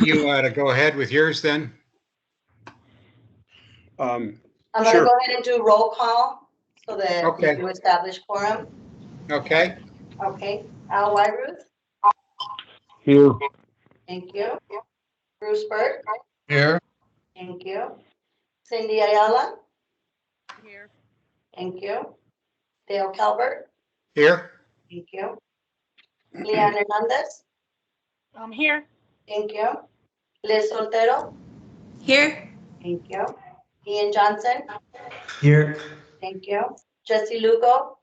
You want to go ahead with yours then? I'm going to Sure. go ahead and do roll call so that Okay. we do establish quorum. Okay, Okay, Al Wyruth, Here. thank you. Bruce Burt, Here. thank you. Cindy Ayala, Here. thank you. Dale Calvert, here. thank you. Leanne Hernandez, I'm here. thank you. Liz Soltero, Here. thank you. Ian Johnson, Here. thank you. Jesse Lugo,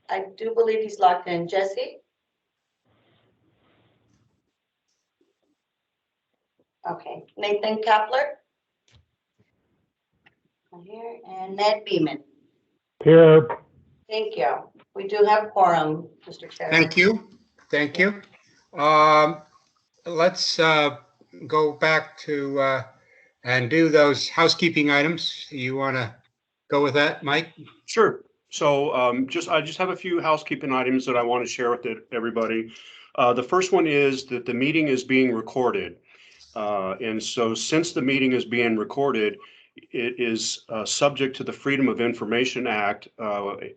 I do believe he's locked in. Jesse? Okay, Nathan Kapler. Here, and Ned Beeman. Here. Thank you. We do have quorum, Mr. Chair. Thank you. Thank you. Let's go back to and do those housekeeping items. You want to go with that, Mike? Sure. So I just have a few housekeeping items that I want to share with everybody. The first one is that the meeting is being recorded. And so since the meeting is being recorded, it is subject to the Freedom of Information Act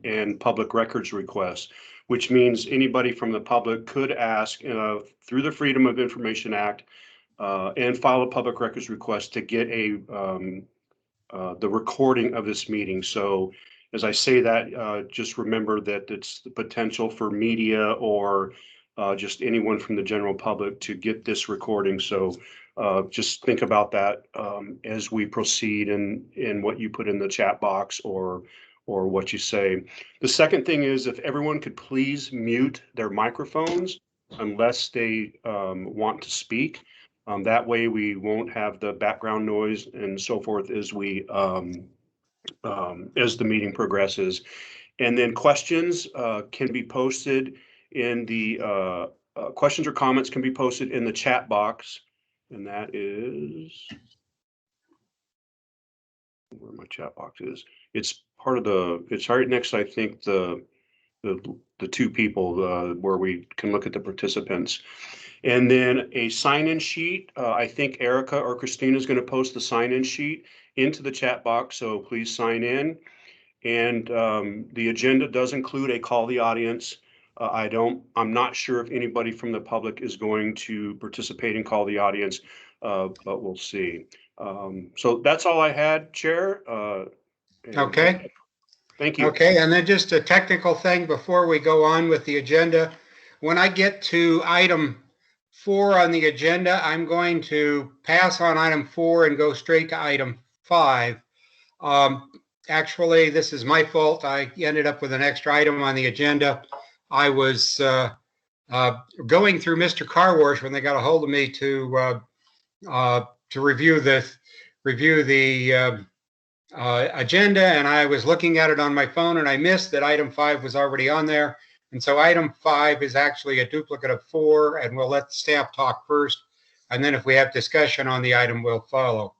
and public records requests, which means anybody from the public could ask through the Freedom of Information Act and file a public records request to get the recording of this meeting. So as I say that, just remember that it's the potential for media or just anyone from the general public to get this recording. So just think about that as we proceed in what you put in the chat box or what you say. The second thing is if everyone could please mute their microphones unless they want to speak. That way we won't have the background noise and so forth as as the meeting progresses. And then questions can be posted in the questions or comments can be posted in the chat box. And that is where my chat box is. It's part of it's right next to, I think, the two people where we can look at the participants. And then a sign-in sheet. I think Erica or Christina is going to post the sign-in sheet into the chat box. So please sign in. And the agenda does include a call the audience. I'm not sure if anybody from the public is going to participate in call the audience, but we'll see. So that's all I had, Chair. Okay. Thank you. Okay, and then just a technical thing before we go on with the agenda. When I get to item 4 on the agenda, I'm going to pass on item 4 and go straight to item 5. Actually, this is my fault. I ended up with an extra item on the agenda. I was going through Mr. Car Wash when they got a hold of me to review the agenda, and I was looking at it on my phone, and I missed that item 5 was already on there. And so item 5 is actually a duplicate of 4, and we'll let staff talk first. And then if we have discussion on the item, we'll follow.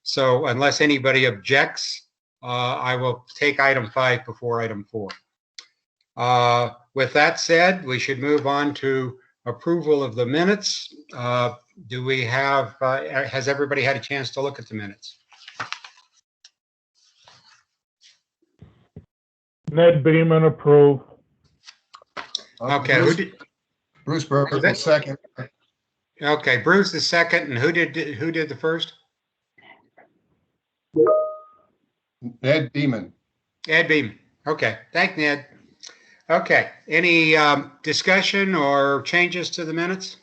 So unless anybody objects, I will take item 5 before item 4. With that said, we should move on to approval of the minutes. Do we have, has everybody had a chance to look at the minutes? Ned Beeman approved. Okay, who did? Bruce Burke will second. Okay, Bruce is second, and who did the first? Ned Beeman. Ed Beam. Okay, thank Ned. Okay, any discussion or changes to the minutes?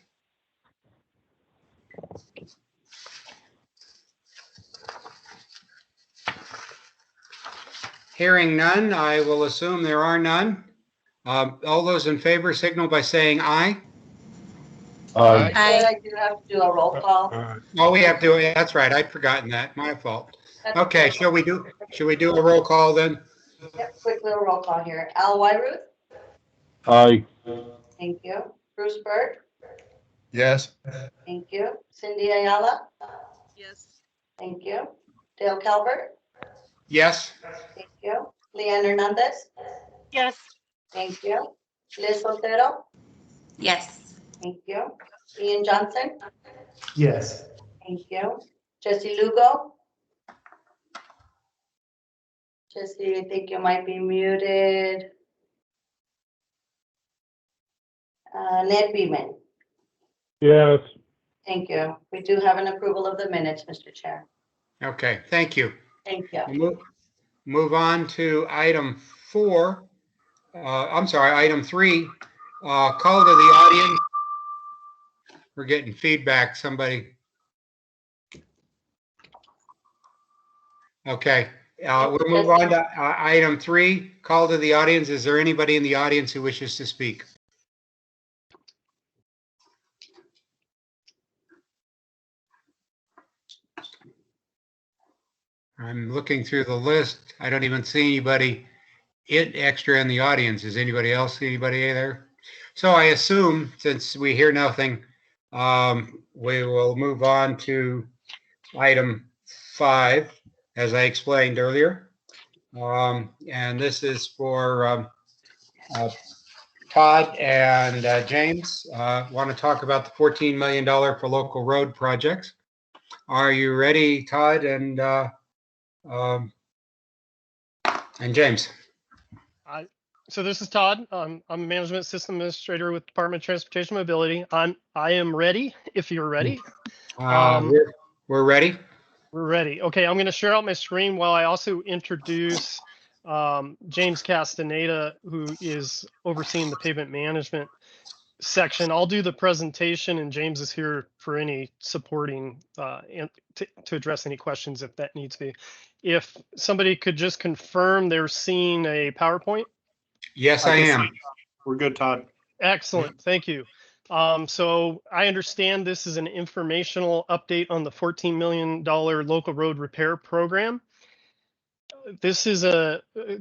Hearing none, I will assume there are none. All those in favor signal by saying aye. Aye. I do have to do a roll call. Oh, we have to, that's right, I'd forgotten that, my fault. That's Okay, shall we do a roll call then? Yep, quick little roll call here. Al Wyruth, Aye. thank you. Bruce Burt, Yes. thank you. Cindy Ayala, Yes. thank you. Dale Calvert, Yes, thank you. Leanne Hernandez, Yes. Thank you. Liz Soltero? Yes. Thank you. Ian Johnson? Yes. Thank you. Jesse Lugo? Jesse, I think you might be muted. Ned Beeman? Yes. Thank you. We do have an approval of the minutes, Mr. Chair. Okay, thank you. Thank you. We'll move on to item 4. I'm sorry, item 3. Call to the audience. We're getting feedback. Somebody. Okay, we'll move on to item 3. Call to the audience. Is there anybody in the audience who wishes to speak? I'm looking through the list. I don't even see anybody extra in the audience. Is anybody else? Anybody there? So I assume since we hear nothing, we will move on to item 5, as I explained earlier. And this is for Todd and James. Want to talk about the $14 million for local road projects. Are you ready, Todd and James? So this is Todd. I'm a management system administrator with Department of Transportation Mobility. I am ready if you're ready. We're ready. We're ready. Okay, I'm going to share out my screen while I also introduce James Castaneda, who is overseeing the pavement management section. I'll do the presentation, and James is here for any supporting and to address any questions if that needs to be. If somebody could just confirm they're seeing a PowerPoint. Yes, I am. We're good, Todd. Excellent. Thank you. So I understand this is an informational update on the $14 million local road repair program. This is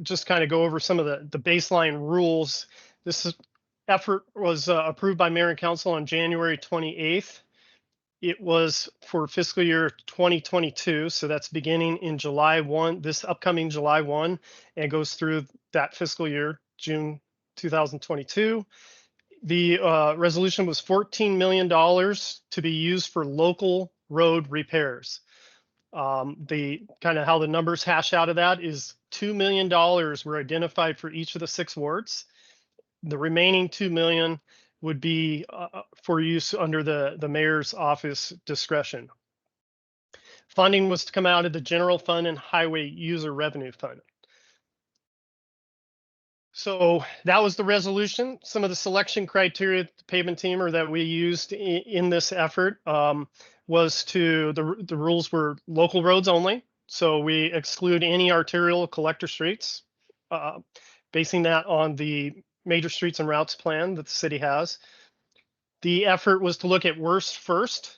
just kind of go over some of the baseline rules. This effort was approved by Mayor and Council on January 28th. It was for fiscal year 2022. So that's beginning in July 1, this upcoming July 1, and goes through that fiscal year, June 2022. The resolution was $14 million to be used for local road repairs. The kind of how the numbers hash out of that is $2 million were identified for each of the 6 wards. The remaining $2 million would be for use under the mayor's office discretion. Funding was to come out of the general fund and highway user revenue fund. So that was the resolution. Some of the selection criteria the pavement team or that we used in this effort was to the rules were local roads only. So we exclude any arterial collector streets, basing that on the major streets and routes plan that the city has. The effort was to look at worst first.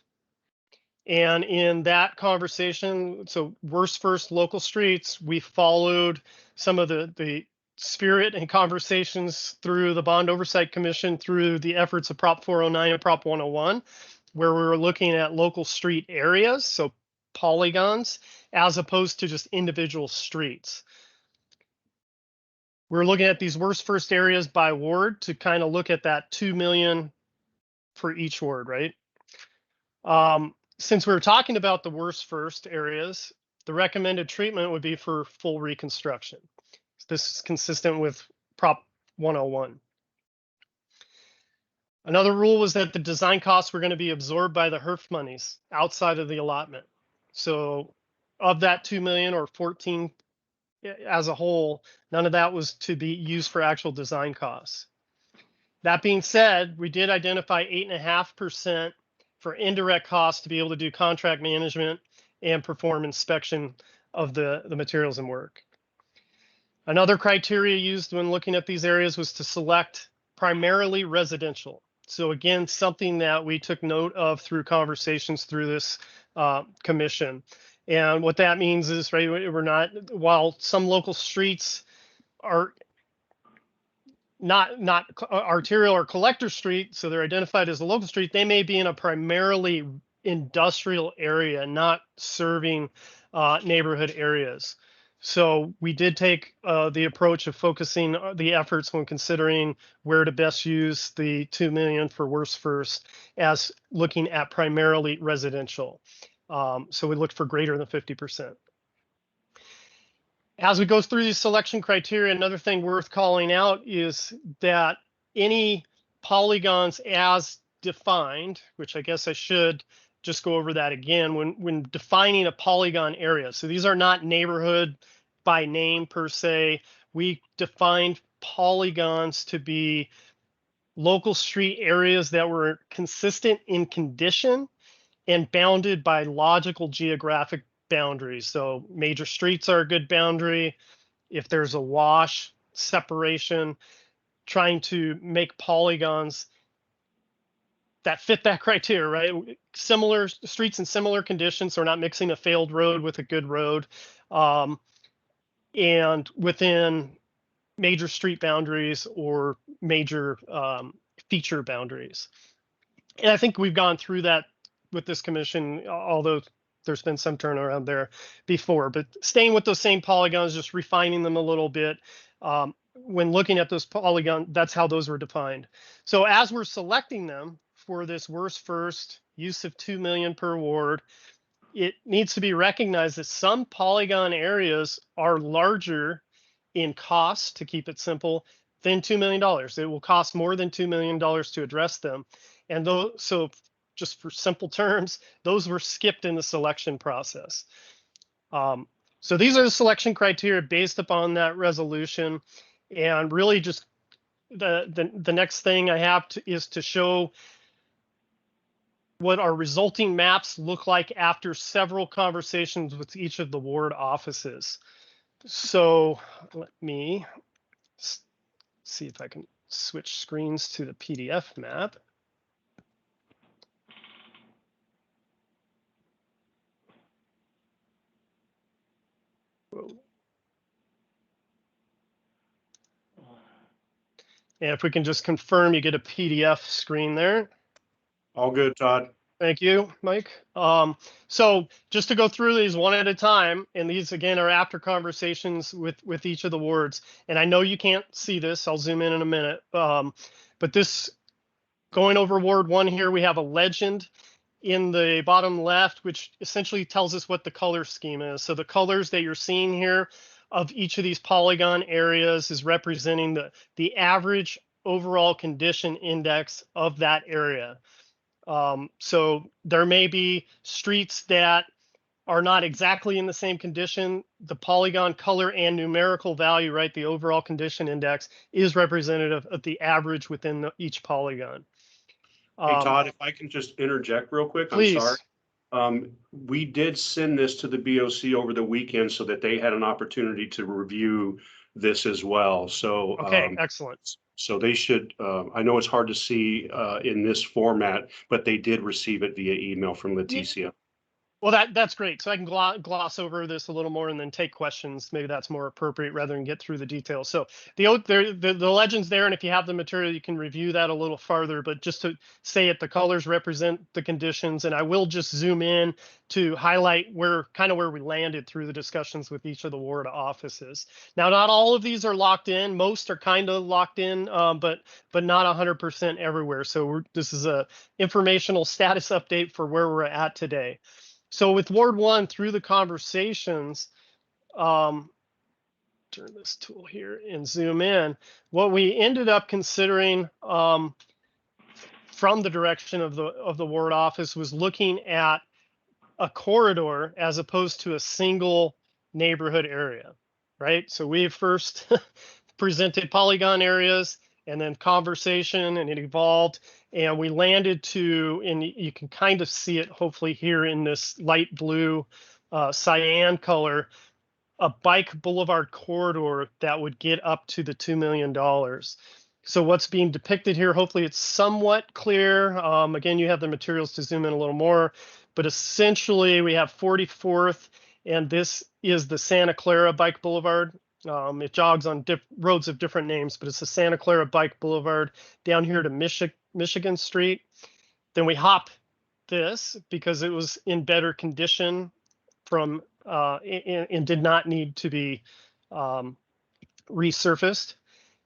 And in that conversation, so worst first local streets, we followed some of the spirit and conversations through the Bond Oversight Commission, through the efforts of Prop 409 and Prop 101, where we were looking at local street areas, so polygons, as opposed to just individual streets. We're looking at these worst first areas by ward to kind of look at that 2 million for each ward, right? Since we were talking about the worst first areas, the recommended treatment would be for full reconstruction. This is consistent with Prop 101. Another rule was that the design costs were going to be absorbed by the HERF monies outside of the allotment. So of that 2 million or 14 as a whole, none of that was to be used for actual design costs. That being said, we did identify 8.5% for indirect costs to be able to do contract management and perform inspection of the materials and work. Another criteria used when looking at these areas was to select primarily residential. So again, something that we took note of through conversations through this commission. And what that means is, right, we're not, while some local streets are not arterial or collector street, so they're identified as a local street, they may be in a primarily industrial area, not serving neighborhood areas. So we did take the approach of focusing the efforts when considering where to best use the 2 million for worst first as looking at primarily residential. So we looked for greater than 50%. As we go through these selection criteria, another thing worth calling out is that any polygons as defined, which I guess I should just go over that again, when defining a polygon area. So these are not neighborhood by name per se. We defined polygons to be local street areas that were consistent in condition and bounded by logical geographic boundaries. So major streets are a good boundary. If there's a wash, separation, trying to make polygons that fit that criteria, right? Similar streets in similar conditions, so we're not mixing a failed road with a good road. And within major street boundaries or major feature boundaries. And I think we've gone through that with this commission, although there's been some turnaround there before, but staying with those same polygons, just refining them a little bit. When looking at those polygons, that's how those were defined. So as we're selecting them for this worst first use of 2 million per ward, it needs to be recognized that some polygon areas are larger in cost, to keep it simple, than $2 million. It will cost more than $2 million to address them. And so just for simple terms, those were skipped in the selection process. So these are the selection criteria based upon that resolution. And really just the next thing I have is to show what our resulting maps look like after several conversations with each of the ward offices. So let me see if I can switch screens to the PDF map. Whoa. And if we can just confirm you get a PDF screen there. All good, Todd. Thank you, Mike. So just to go through these one at a time, and these again are after conversations with each of the wards. And I know you can't see this, I'll zoom in a minute. But this, going over Ward 1 here, we have a legend in the bottom left, which essentially tells us what the color scheme is. So the colors that you're seeing here of each of these polygon areas is representing the average overall condition index of that area. So there may be streets that are not exactly in the same condition. The polygon color and numerical value, right, the overall condition index is representative of the average within each polygon. Hey, Todd, if I can just interject real quick, Please. I'm sorry. We did send this to the BOC over the weekend so that they had an opportunity to review this as well. So Okay, excellent. So they should, I know it's hard to see in this format, but they did receive it via email from Leticia. Well, that's great. So I can gloss over this a little more and then take questions. Maybe that's more appropriate rather than get through the details. So the legend's there, and if you have the material, you can review that a little farther. But just to say it, the colors represent the conditions, and I will just zoom in to highlight where we landed through the discussions with each of the ward offices. Now, not all of these are locked in. Most are kind of locked in, but not 100% everywhere. So this is a informational status update for where we're at today. So with Ward 1, through the conversations, turn this tool here and zoom in, what we ended up considering from the direction of the ward office was looking at a corridor as opposed to a single neighborhood area, right? So we first presented polygon areas and then conversation, and it evolved, and we landed to, and you can kind of see it hopefully here in this light blue cyan color, a bike boulevard corridor that would get up to the $2 million. So what's being depicted here, hopefully it's somewhat clear. Again, you have the materials to zoom in a little more, but essentially we have 44th, and this is the Santa Clara Bike Boulevard. It jogs on roads of different names, but it's the Santa Clara Bike Boulevard down here to Michigan Street. Then we hop this because it was in better condition from and did not need to be resurfaced.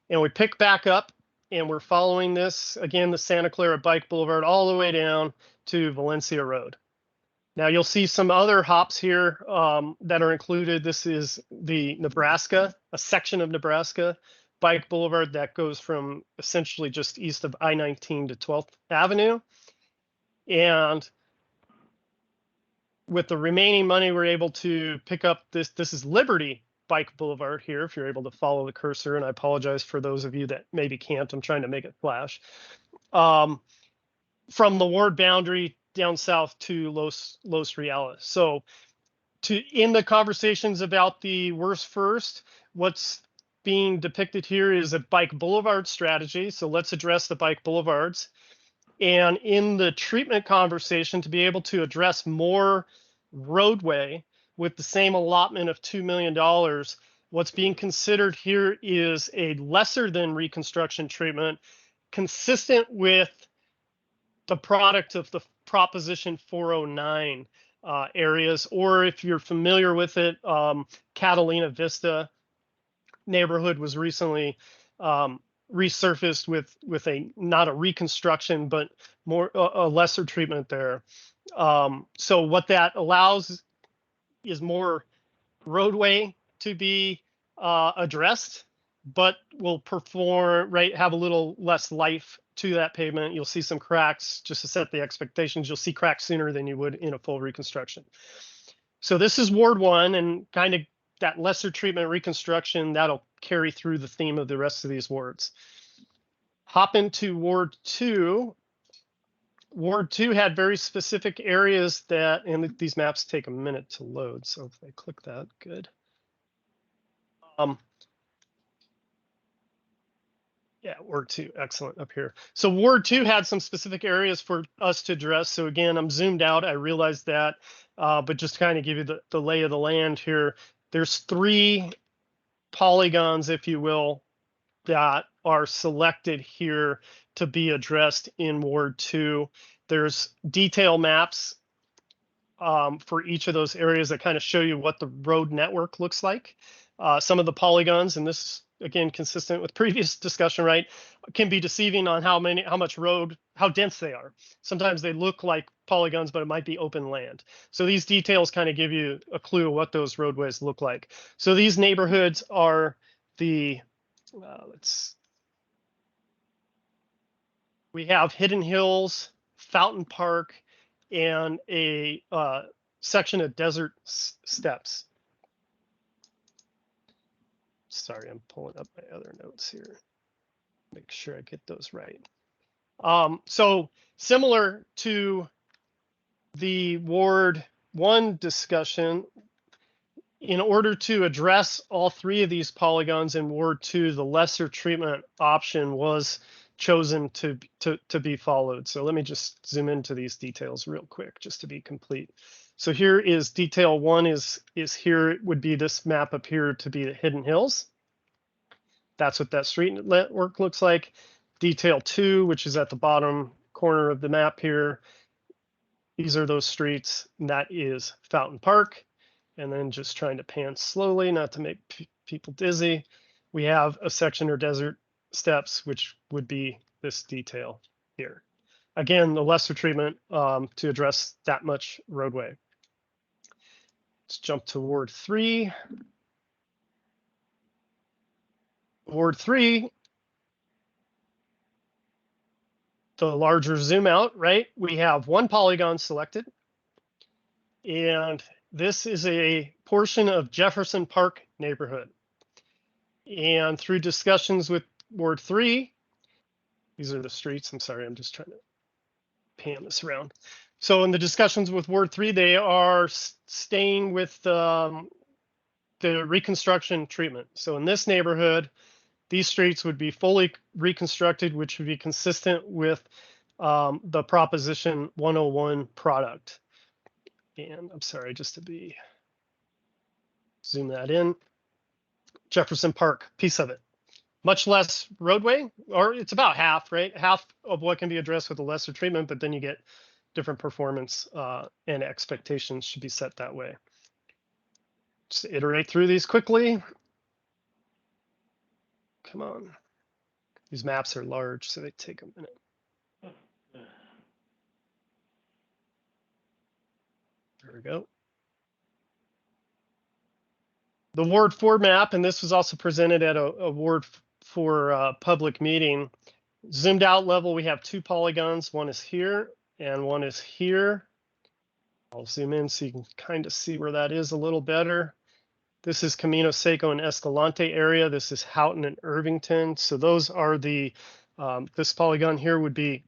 And we pick back up and we're following this, again, the Santa Clara Bike Boulevard all the way down to Valencia Road. Now you'll see some other hops here that are included. This is the Nebraska, a section of Nebraska Bike Boulevard that goes from essentially just east of I-19 to 12th Avenue. And with the remaining money, we're able to pick up this. This is Liberty Bike Boulevard here, if you're able to follow the cursor. And I apologize for those of you that maybe can't. I'm trying to make it flash. From the ward boundary down south to Los Reales. So in the conversations about the worst first, what's being depicted here is a bike boulevard strategy. So let's address the bike boulevards. And in the treatment conversation, to be able to address more roadway with the same allotment of $2 million, what's being considered here is a lesser than reconstruction treatment consistent with the product of the Proposition 409 areas, or if you're familiar with it, Catalina Vista neighborhood was recently resurfaced with a not a reconstruction but more a lesser treatment there. So what that allows is more roadway to be addressed, but will have a little less life to that pavement. You'll see some cracks. Just to set the expectations, you'll see cracks sooner than you would in a full reconstruction. So this is Ward 1, and kind of that lesser treatment reconstruction, that'll carry through the theme of the rest of these wards. Hop into Ward 2. Ward 2 had very specific areas that, and these maps take a minute to load, so if I click that, good. Yeah, Ward 2, excellent up here. So Ward 2 had some specific areas for us to address. So again, I'm zoomed out, I realized that, but just to kind of give you the lay of the land here, there's 3 polygons, if you will, that are selected here to be addressed in Ward 2. There's detail maps for each of those areas that kind of show you what the road network looks like. Some of the polygons, and this is again consistent with previous discussion, right, can be deceiving on how dense they are. Sometimes they look like polygons, but it might be open land. So these details kind of give you a clue of what those roadways look like. So these neighborhoods are we have Hidden Hills, Fountain Park, and a section of Desert Steps. Sorry, I'm pulling up my other notes here. Make sure I get those right. So similar to the Ward 1 discussion, in order to address all 3 of these polygons in Ward 2, the lesser treatment option was chosen to be followed. So let me just zoom into these details real quick, just to be complete. So here is detail 1 is here. It would be this map up here to be the Hidden Hills. That's what that street network looks like. Detail 2, which is at the bottom corner of the map here. These are those streets, and that is Fountain Park. And then just trying to pan slowly, not to make people dizzy. We have a section or Desert Steps, which would be this detail here. Again, the lesser treatment to address that much roadway. Let's jump to Ward 3. Ward 3, the larger zoom out, right? We have 1 polygon selected. And this is a portion of Jefferson Park neighborhood. And through discussions with Ward 3, these are the streets. I'm sorry, I'm just trying to pan this around. So in the discussions with Ward 3, they are staying with the reconstruction treatment. So in this neighborhood, these streets would be fully reconstructed, which would be consistent with the Proposition 101 product. And I'm sorry, just to zoom that in. Jefferson Park, piece of it. Much less roadway, or it's about half, right? Half of what can be addressed with a lesser treatment, but then you get different performance and expectations should be set that way. Just iterate through these quickly. Come on. These maps are large, so they take a minute. There we go. The Ward 4 map, and this was also presented at a Ward 4 public meeting. Zoomed out level, we have 2 polygons. One is here and one is here. I'll zoom in so you can kind of see where that is a little better. This is Camino Seco and Escalante area. This is Houghton and Irvington. So those are the, this polygon here would be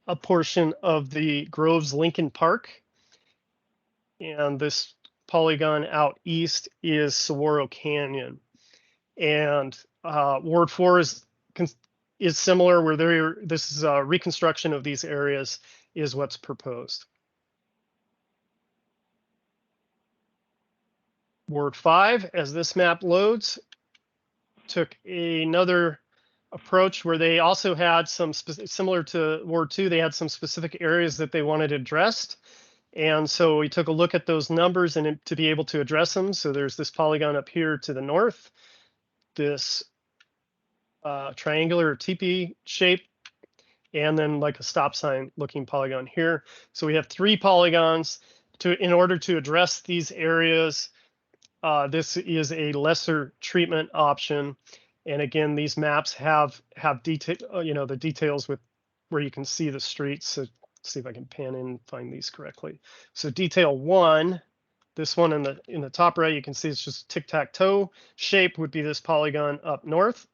a portion of the Groves Lincoln Park. And this polygon out east is Saguaro Canyon. And Ward 4 is similar where this is a reconstruction of these areas is what's proposed. Ward 5, as this map loads, took another approach where they also had some similar to Ward 2, they had some specific areas that they wanted addressed. And so we took a look at those numbers and to be able to address them. So there's this polygon up here to the north, this triangular teepee shape, and then like a stop sign looking polygon here. So we have 3 polygons in order to address these areas. This is a lesser treatment option. And again, these maps have detail, the details with where you can see the streets. So let's see if I can pan in and find these correctly. So detail 1, this one in the top right, you can see it's just tic-tac-toe shape would be this polygon up north.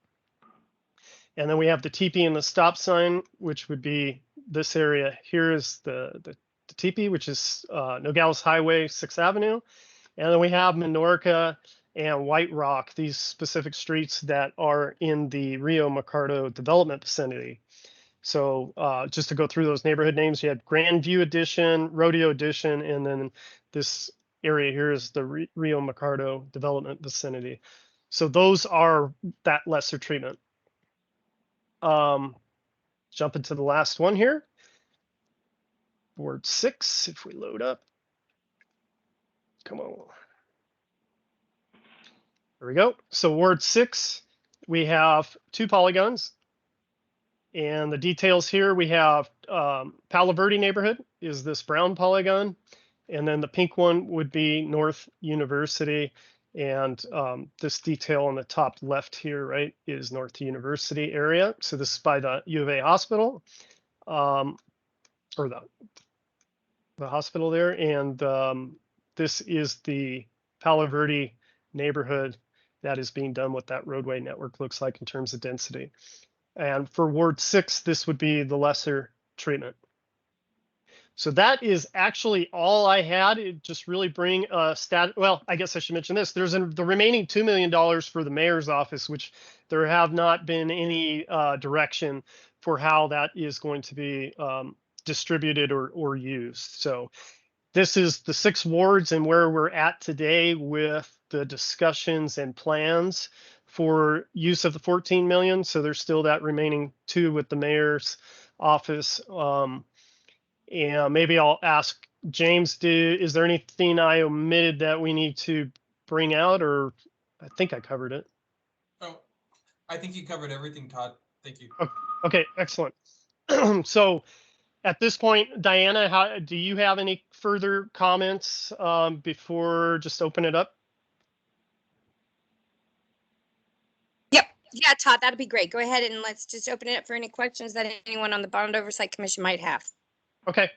And then we have the teepee and the stop sign, which would be this area. Here is the teepee, which is Nogales Highway, 6th Avenue. And then we have Minorca and White Rock, these specific streets that are in the Rio Mercado development vicinity. So just to go through those neighborhood names, you had Grandview Edition, Rodeo Edition, and then this area here is the Rio Mercado development vicinity. So those are that lesser treatment. Jump into the last one here. Ward 6, if we load up. Come on. There we go. So Ward 6, we have 2 polygons. And the details here, we have Palo Verde neighborhood is this brown polygon. And then the pink one would be North University. And this detail on the top left here, right, is North University area. So this is by the U of A hospital, or the hospital there. And this is the Palo Verde neighborhood that is being done, what that roadway network looks like in terms of density. And for Ward 6, this would be the lesser treatment. So that is actually all I had. It just really bring a well, I guess I should mention this. There's the remaining $2 million for the mayor's office, which there have not been any direction for how that is going to be distributed or used. So this is the 6 wards and where we're at today with the discussions and plans for use of the 14 million. So there's still that remaining 2 with the mayor's office. And maybe I'll ask James, is there anything I omitted that we need to bring out, or I think I covered it? Oh, I think you covered everything, Todd. Thank you. Okay, excellent. So at this point, Diana, do you have any further comments before just open it up? Yep. Yeah, Todd, that'd be great. Go ahead and let's just open it up for any questions that anyone on the Bond Oversight Commission might have. Okay.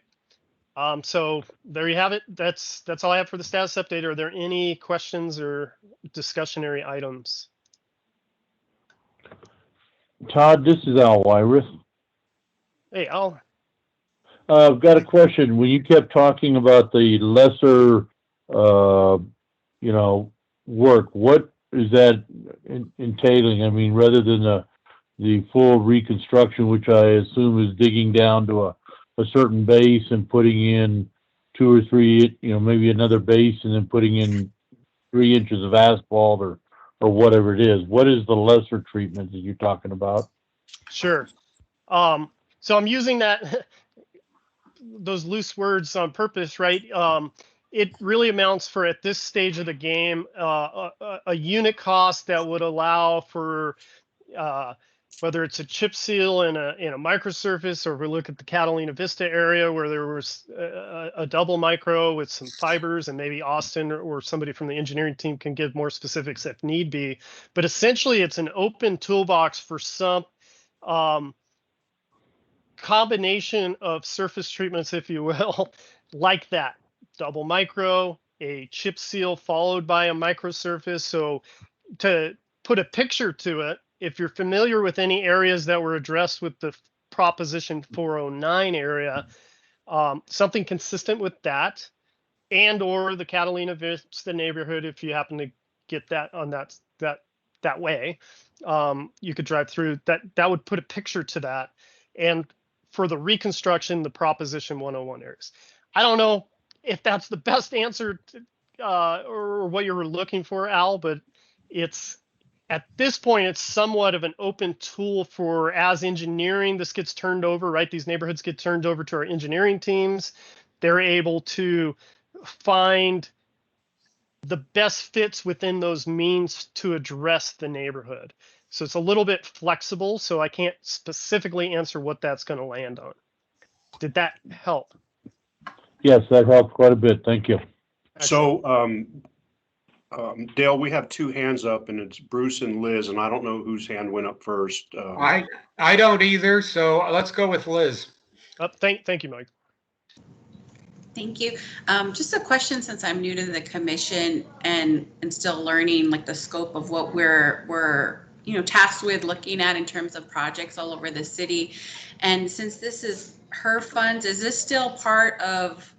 So there you have it. That's all I have for the status update. Are there any questions or discussionary items? Todd, this is Al Wyrith. Hey, Al. I've got a question. When you kept talking about the lesser, work, what is that entailing? I mean, rather than the full reconstruction, which I assume is digging down to a certain base and putting in 2 or 3, maybe another base and then putting in 3 inches of asphalt or whatever it is. What is the lesser treatment that you're talking about? Sure. So I'm using those loose words on purpose, right? it really amounts for, at this stage of the game, a unit cost that would allow for whether it's a chip seal in a microsurface, or we look at the Catalina Vista area where there was a double micro with some fibers, and maybe Austin or somebody from the engineering team can give more specifics if need be. But essentially, it's an open toolbox for some combination of surface treatments, if you will, like that double micro, a chip seal followed by a microsurface. So to put a picture to it, if you're familiar with any areas that were addressed with the Proposition 409 area, something consistent with that, and or the Catalina Vista neighborhood, if you happen to get that on that way, you could drive through that. That would put a picture to that. And for the reconstruction, the Proposition 101 areas. I don't know if that's the best answer to, or what you were looking for, Al, but it's, at this point, it's somewhat of an open tool for, as engineering, this gets turned over, right? These neighborhoods get turned over to our engineering teams. They're able to find the best fits within those means to address the neighborhood. So it's a little bit flexible, so I can't specifically answer what that's going to land on. Did that help? Yes, that helped quite a bit. Thank you. So, Dale, we have two hands up, and it's Bruce and Liz, and I don't know whose hand went up first. I don't either, so let's go with Liz. Thank you, Mike. Thank you. Just a question, since I'm new to the commission and still learning like the scope of what we're tasked with looking at in terms of projects all over the city. And since this is her funds, is this still part of,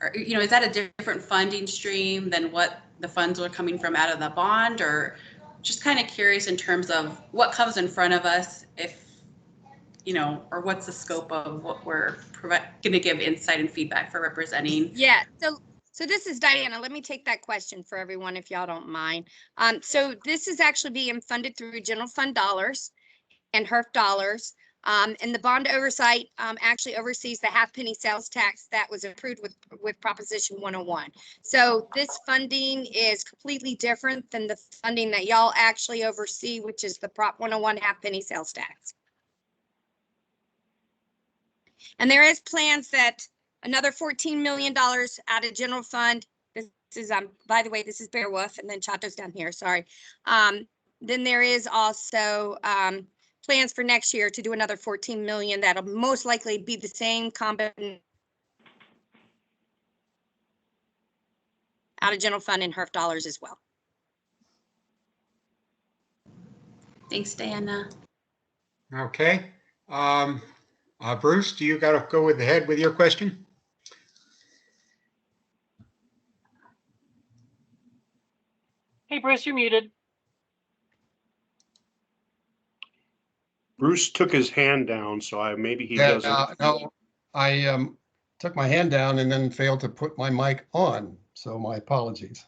or, is that a different funding stream than what the funds are coming from out of the bond? Or just kind of curious in terms of what comes in front of us, if, or what's the scope of what we're going to give insight and feedback for representing? Yeah, so this is Diana. Let me take that question for everyone, if y'all don't mind. So this is actually being funded through general fund dollars and HERF dollars. And the bond oversight actually oversees the half-penny sales tax that was approved with Proposition 101. So this funding is completely different than the funding that y'all actually oversee, which is the Prop 101 half-penny sales tax. And there is plans that another $14 million out of general fund. This is, by the way, this is Beowulf, and then Chato's down here, sorry. Then there is also plans for next year to do another 14 million. That'll most likely be the same combination out of general fund and HERF dollars as well. Thanks, Diana. Okay. Bruce, do you got to go ahead with your question? Hey, Bruce, you're muted. Bruce took his hand down, so maybe he Yeah, doesn't. no, I took my hand down and then failed to put my mic on, so my apologies.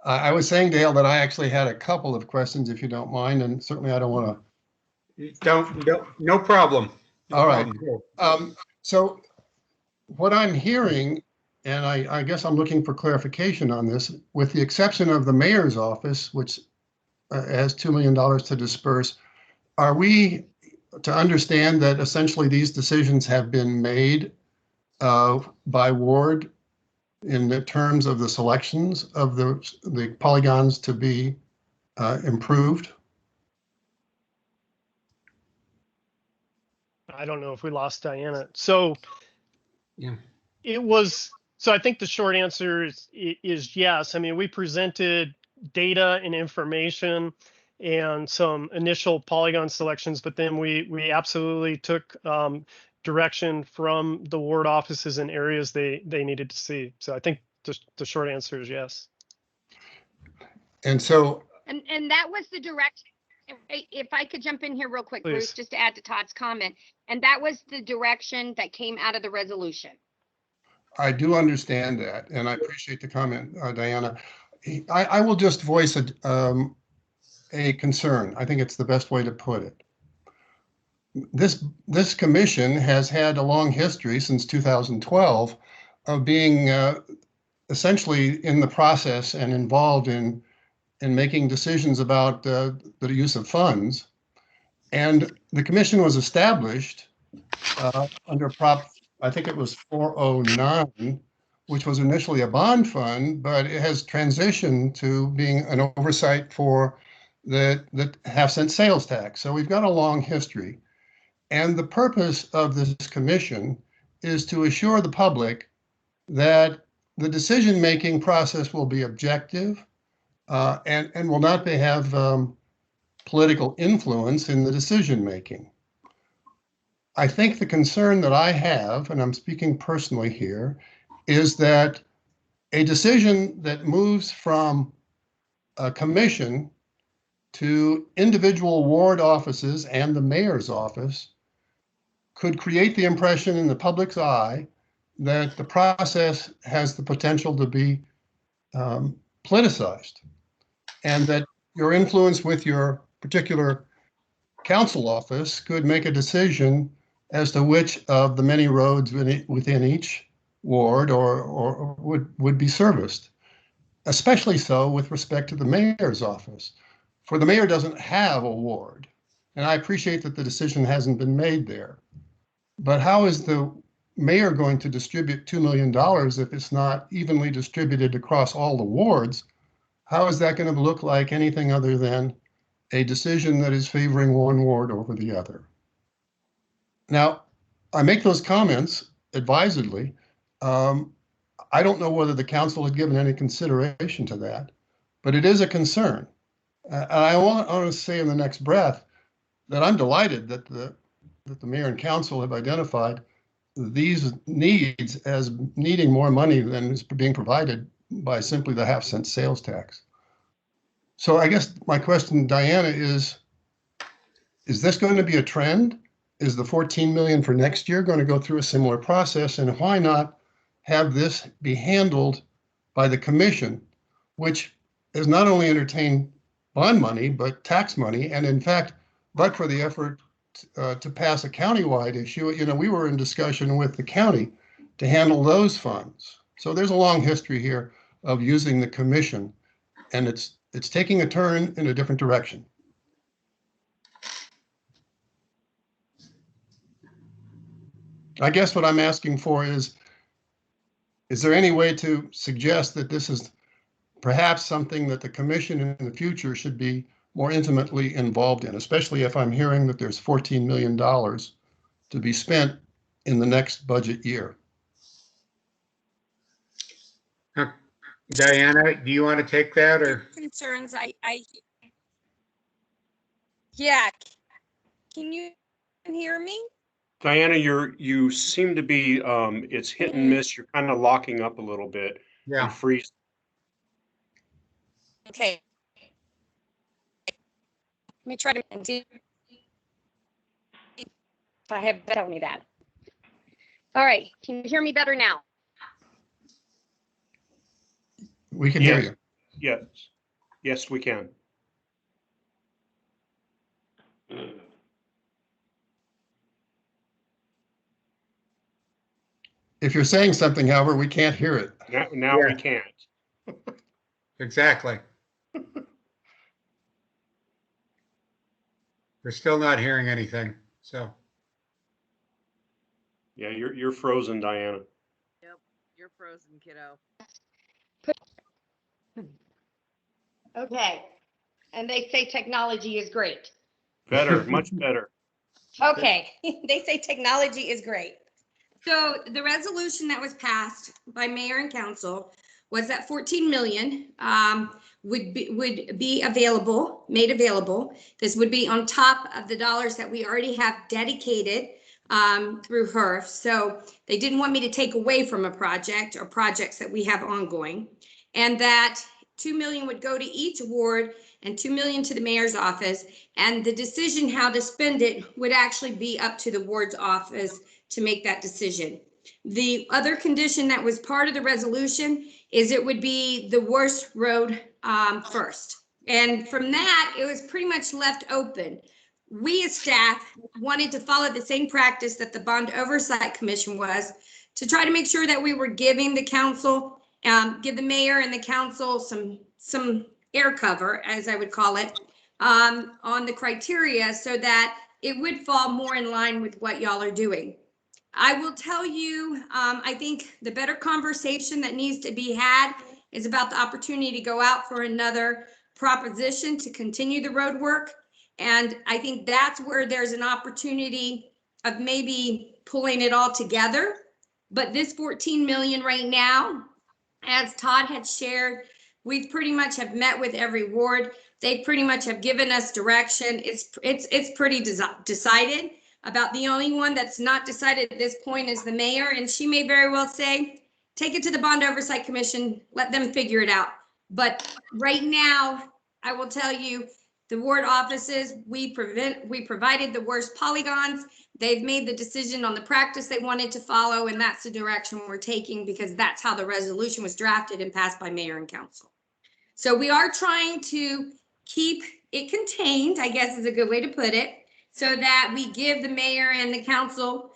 I was saying, Dale, that I actually had a couple of questions, if you don't mind, and certainly I don't want to. No problem. No All right. problem. So what I'm hearing, and I guess I'm looking for clarification on this, with the exception of the mayor's office, which has $2 million to disperse, are we to understand that essentially these decisions have been made by ward in the terms of the selections of the polygons to be improved? I don't know if we lost Diana. So Yeah. So I think the short answer is yes. I mean, we presented data and information and some initial polygon selections, but then we absolutely took direction from the ward offices in areas they needed to see. So I think the short answer is yes. And so. And that was the direction. If I could jump in here real quick, Please. Bruce, just to add to Todd's comment. And that was the direction that came out of the resolution. I do understand that, and I appreciate the comment, Diana. I will just voice a concern. I think it's the best way to put it. This commission has had a long history since 2012 of being essentially in the process and involved in making decisions about the use of funds. And the commission was established under Prop, I think it was 409, which was initially a bond fund, but it has transitioned to being an oversight for the half-cent sales tax. So we've got a long history. And the purpose of this commission is to assure the public that the decision-making process will be objective and will not have political influence in the decision-making. I think the concern that I have, and I'm speaking personally here, is that a decision that moves from a commission to individual ward offices and the mayor's office could create the impression in the public's eye that the process has the potential to be politicized, and that your influence with your particular council office could make a decision as to which of the many roads within each ward or would be serviced, especially so with respect to the mayor's office. For the mayor doesn't have a ward, and I appreciate that the decision hasn't been made there. But how is the mayor going to distribute $2 million if it's not evenly distributed across all the wards? How is that going to look like anything other than a decision that is favoring one ward over the other? Now, I make those comments advisedly. I don't know whether the council had given any consideration to that, but it is a concern. I want to say in the next breath that I'm delighted that the mayor and council have identified these needs as needing more money than is being provided by simply the half-cent sales tax. So I guess my question, Diana, is this going to be a trend? Is the 14 million for next year going to go through a similar process? And why not have this be handled by the commission, which has not only entertained bond money, but tax money? And in fact, but for the effort to pass a countywide issue, we were in discussion with the county to handle those funds. So there's a long history here of using the commission, and it's taking a turn in a different direction. I guess what I'm asking for is there any way to suggest that this is perhaps something that the commission in the future should be more intimately involved in, especially if I'm hearing that there's $14 million to be spent in the next budget year? Diana, do you want to take that, or? Concerns, yeah, can you hear me? Diana, you seem to be, it's hit and miss. You're kind of locking up a little bit. Yeah. And freeze. Okay. Let me try to see if I have tell me that. All right, can you hear me better now? We can hear you. Yes. Yes, we can. If you're saying something, however, we can't hear it. Now we can't. Exactly. We're still not hearing anything, so. Yeah, you're frozen, Diana. Yep, you're frozen, kiddo. Okay, and they say technology is great. Better, much better. Okay, they say technology is great. So the resolution that was passed by mayor and council was that 14 million would be available, made available. This would be on top of the dollars that we already have dedicated through HERF. So they didn't want me to take away from a project or projects that we have ongoing, and that 2 million would go to each ward and 2 million to the mayor's office. And the decision how to spend it would actually be up to the ward's office to make that decision. The other condition that was part of the resolution is it would be the worst road first. And from that, it was pretty much left open. We as staff wanted to follow the same practice that the Bond Oversight Commission was, to try to make sure that we were giving the council give the mayor and the council some air cover, as I would call it, on the criteria so that it would fall more in line with what y'all are doing. I will tell you, I think the better conversation that needs to be had is about the opportunity to go out for another proposition to continue the road work. And I think that's where there's an opportunity of maybe pulling it all together. But this 14 million right now, as Todd had shared, we pretty much have met with every ward. They pretty much have given us direction. It's pretty decided. About the only one that's not decided at this point is the mayor, and she may very well say, take it to the Bond Oversight Commission, let them figure it out. But right now, I will tell you, the ward offices, we provided the worst polygons. They've made the decision on the practice they wanted to follow, and that's the direction we're taking because that's how the resolution was drafted and passed by mayor and council. So we are trying to keep it contained, I guess is a good way to put it, so that we give the mayor and the council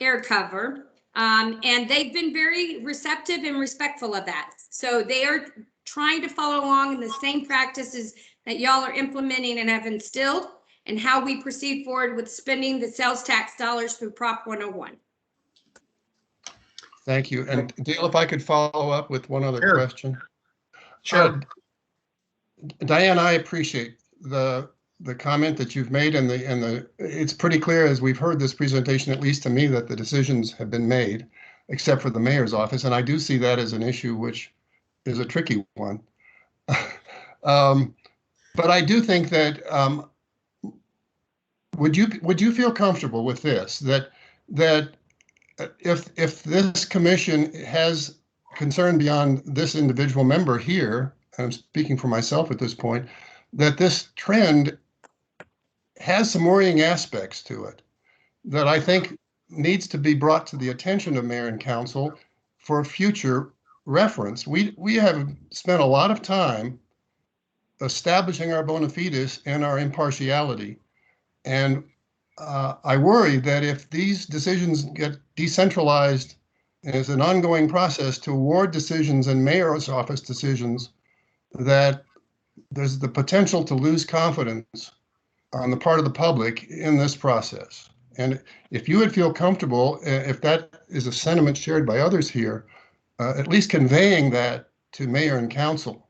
air cover. And they've been very receptive and respectful of that. So they are trying to follow along in the same practices that y'all are implementing and have instilled, and how we proceed forward with spending the sales tax dollars through Prop 101. Thank you. And Dale, if I could follow up with one other question. Sure. Diane, I appreciate the comment that you've made, and it's pretty clear as we've heard this presentation, at least to me, that the decisions have been made, except for the mayor's office, and I do see that as an issue which is a tricky one. But I do think that would you feel comfortable with this, that if this commission has concern beyond this individual member here, and I'm speaking for myself at this point, that this trend has some worrying aspects to it that I think needs to be brought to the attention of mayor and council for future reference. We have spent a lot of time establishing our bona fides and our impartiality. And I worry that if these decisions get decentralized as an ongoing process to award decisions and mayor's office decisions, that there's the potential to lose confidence on the part of the public in this process. And if you would feel comfortable, if that is a sentiment shared by others here, at least conveying that to mayor and council,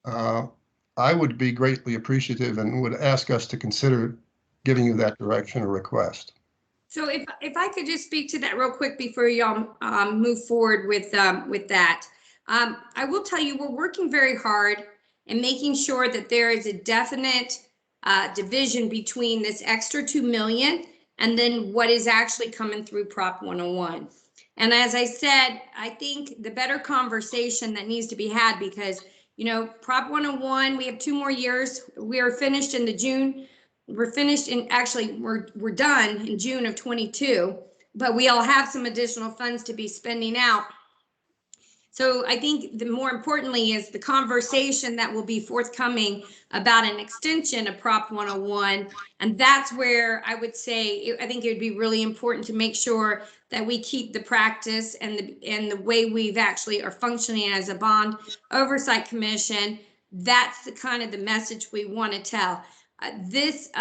I would be greatly appreciative and would ask us to consider giving you that direction or request. So if I could just speak to that real quick before y'all move forward with that. I will tell you, we're working very hard and making sure that there is a definite division between this extra 2 million and then what is actually coming through Prop 101. And as I said, I think the better conversation that needs to be had, because, you know, Prop 101, we have 2 more years. We are finished in June. We're finished in, actually, we're done in June of 22, but we all have some additional funds to be spending out. So I think the more importantly is the conversation that will be forthcoming about an extension of Prop 101. And that's where I would say, I think it would be really important to make sure that we keep the practice and the way we've actually are functioning as a bond oversight commission. That's the kind of the message we want to tell. This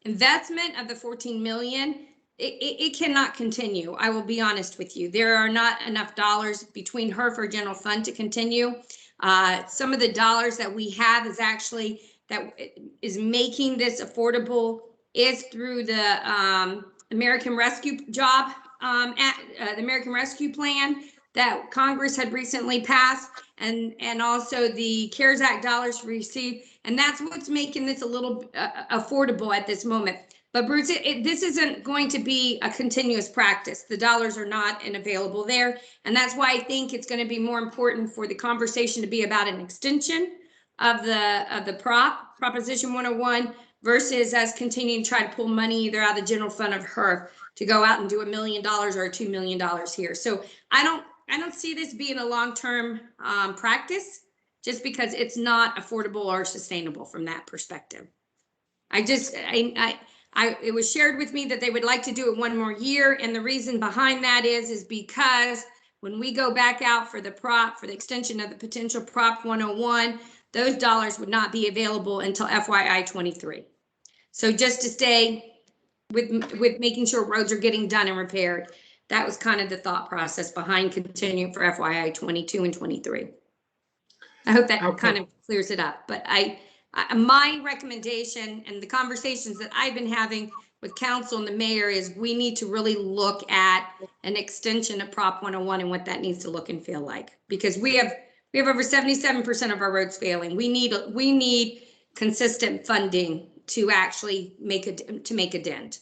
investment of the 14 million, it cannot continue. I will be honest with you. There are not enough dollars between HERF general fund to continue. Some of the dollars that we have is actually that is making this affordable is through the American Rescue job, the American Rescue Plan that Congress had recently passed, and also the CARES Act dollars received. And that's what's making this a little affordable at this moment. But Bruce, this isn't going to be a continuous practice. The dollars are not available there. And that's why I think it's going to be more important for the conversation to be about an extension of the Proposition 101 versus us continuing to try to pull money either out of the general fund of HERF to go out and do $1 million or $2 million here. So I don't see this being a long-term practice, just because it's not affordable or sustainable from that perspective. It was shared with me that they would like to do it 1 more year. And the reason behind that is because When we go back out for the extension of the potential Prop 101, those dollars would not be available until FYI 23. So just to stay with making sure roads are getting done and repaired, that was kind of the thought process behind continuing for FYI 22 and 23. I hope that kind of clears it up. But my recommendation and the conversations that I've been having with council and the mayor is we need to really look at an extension of Prop 101 and what that needs to look and feel like, because we have over 77% of our roads failing. We need consistent funding to actually make a dent.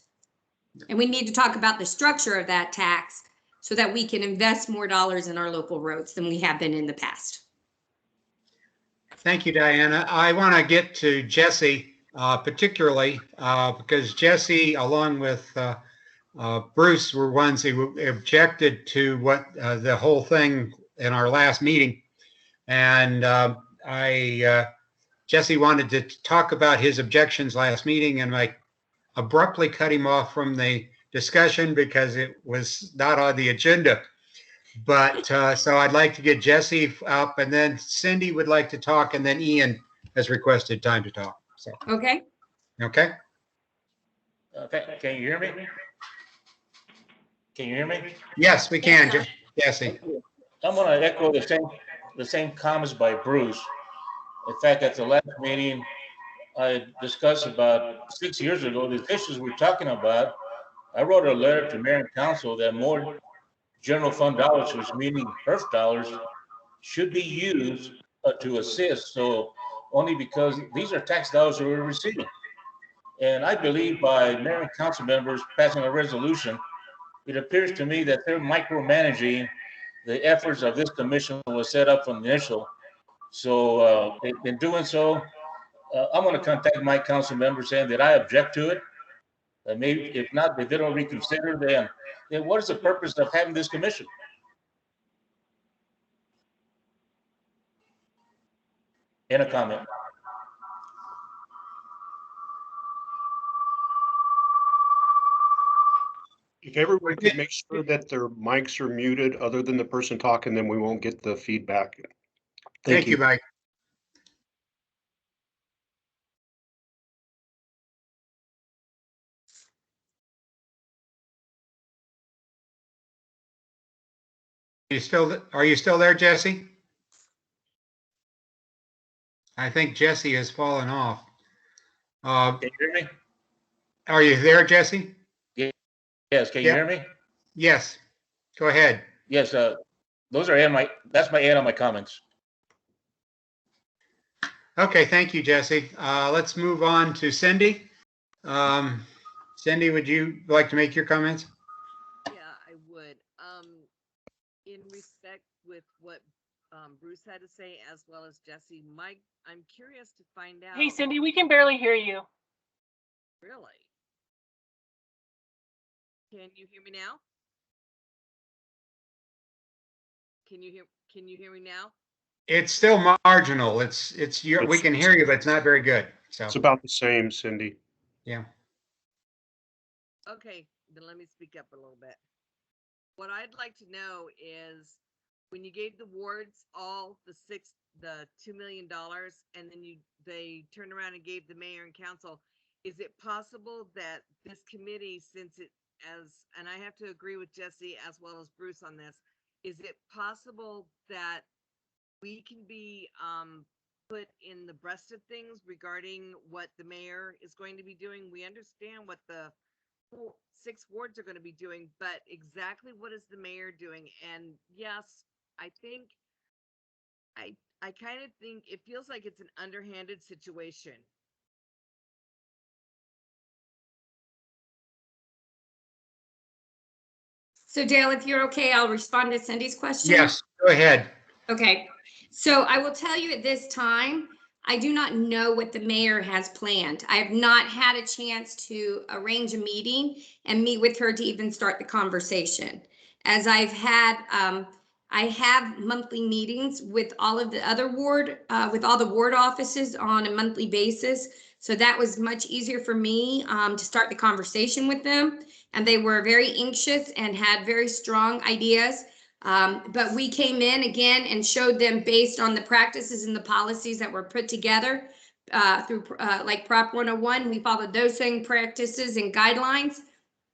And we need to talk about the structure of that tax so that we can invest more dollars in our local roads than we have been in the past. Thank you, Diana. I want to get to Jesse particularly because Jesse, along with Bruce, were ones who objected to what the whole thing in our last meeting. And Jesse wanted to talk about his objections last meeting, and I abruptly cut him off from the discussion because it was not on the agenda. But so I'd like to get Jesse up, and then Cindy would like to talk, and then Ian has requested time to talk. So okay. Okay. Can you hear me? Can you hear me? Yes, we can, Jesse. I'm going to echo the same comments by Bruce. In fact, at the last meeting, I discussed about 6 years ago the issues we're talking about. I wrote a letter to mayor and council that more general fund dollars, which meaning HERF dollars, should be used to assist. So only because these are tax dollars that we're receiving. And I believe by mayor and council members passing a resolution, it appears to me that they're micromanaging the efforts of this commission was set up from the initial. So in doing so, I'm going to contact my council members saying that I object to it. Maybe if not, if they don't reconsider, then what is the purpose of having this commission? In a comment. If everyone could make sure that their mics are muted other than the person talking, then we won't get the feedback. Thank you, Mike. Are you still there, Jesse? I think Jesse has fallen off. Can you hear me? Are you there, Jesse? Yes. Can you hear me? Yes. Go ahead. Yes. Those are that's my add on my comments. Okay. Thank you, Jesse. Let's move on to Cindy. Cindy, would you like to make your comments? Yeah, I would. In respect with what Bruce had to say, as well as Jesse, Mike, I'm curious to find out. Hey, Cindy, we can barely hear you. Really? Can you hear me now? Can you hear me now? It's still marginal. We can hear you, but it's not very good. So it's about the same, Cindy. Yeah. Okay, then let me speak up a little bit. What I'd like to know is when you gave the wards all the $2 million, and then they turned around and gave the mayor and council, is it possible that this committee, and I have to agree with Jesse as well as Bruce on this, is it possible that we can be put in the breast of things regarding what the mayor is going to be doing? We understand what the 6 wards are going to be doing, but exactly what is the mayor doing? And yes, I think I kind of think it feels like it's an underhanded situation. So Dale, if you're okay, I'll respond to Cindy's question. Yes, go ahead. Okay, so I will tell you at this time, I do not know what the mayor has planned. I have not had a chance to arrange a meeting and meet with her to even start the conversation. As I have monthly meetings with all of the other ward offices on a monthly basis. So that was much easier for me to start the conversation with them. And they were very anxious and had very strong ideas But we came in again and showed them based on the practices and the policies that were put together through like Prop 101, we followed those same practices and guidelines.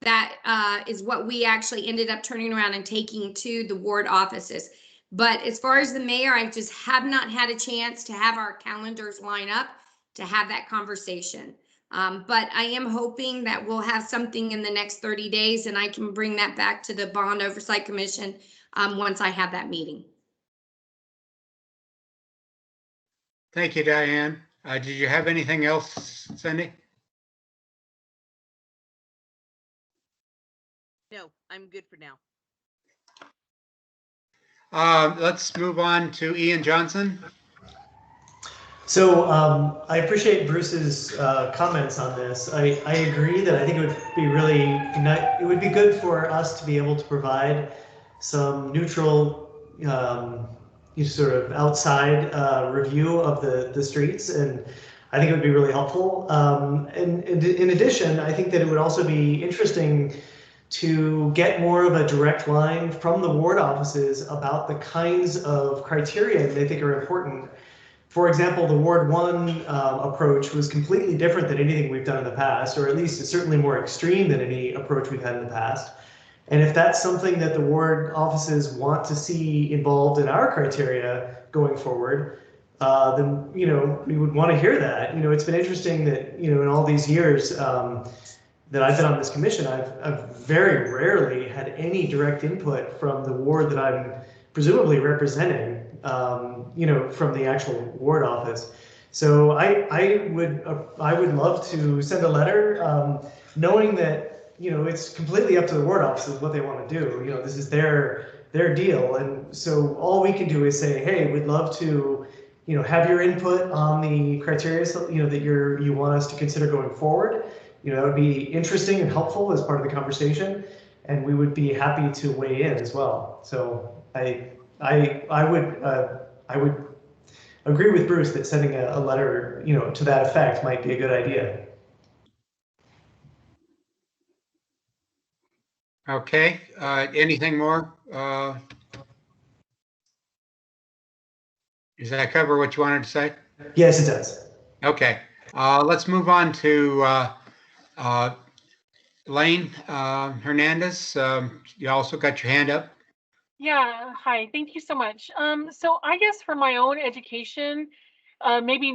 That is what we actually ended up turning around and taking to the ward offices. But as far as the mayor, I just have not had a chance to have our calendars line up to have that conversation. But I am hoping that we'll have something in the next 30 days and I can bring that back to the Bond Oversight Commission once I have that meeting. Thank you, Diane. Did you have anything else, Cindy? No, I'm good for now. Let's move on to Ian Johnson. So I appreciate Bruce's comments on this. I agree that I think it would be really, it would be good for us to be able to provide some neutral, sort of outside review of the streets, and I think it would be really helpful. And in addition, I think that it would also be interesting to get more of a direct line from the ward offices about the kinds of criteria they think are important. For example, the Ward 1 approach was completely different than anything we've done in the past, or at least it's certainly more extreme than any approach we've had in the past. And if that's something that the ward offices want to see involved in our criteria going forward, then, we would want to hear that. It's been interesting that, in all these years, that I've been on this commission, I've very rarely had any direct input from the ward that I'm presumably representing, from the actual ward office. So I would love to send a letter, knowing that, it's completely up to the ward offices what they want to do. This is their deal. And so all we can do is say, hey, we'd love to, have your input on the criteria, that you want us to consider going forward. That would be interesting and helpful as part of the conversation, and we would be happy to weigh in as well. So I would agree with Bruce that sending a letter, to that effect might be a good idea. Okay. Anything more? Does that cover what you wanted to say? Yes, it does. Okay. Let's move on to Lane Hernandez. You also got your hand up. Yeah, hi, thank you so much. So I guess for my own education, maybe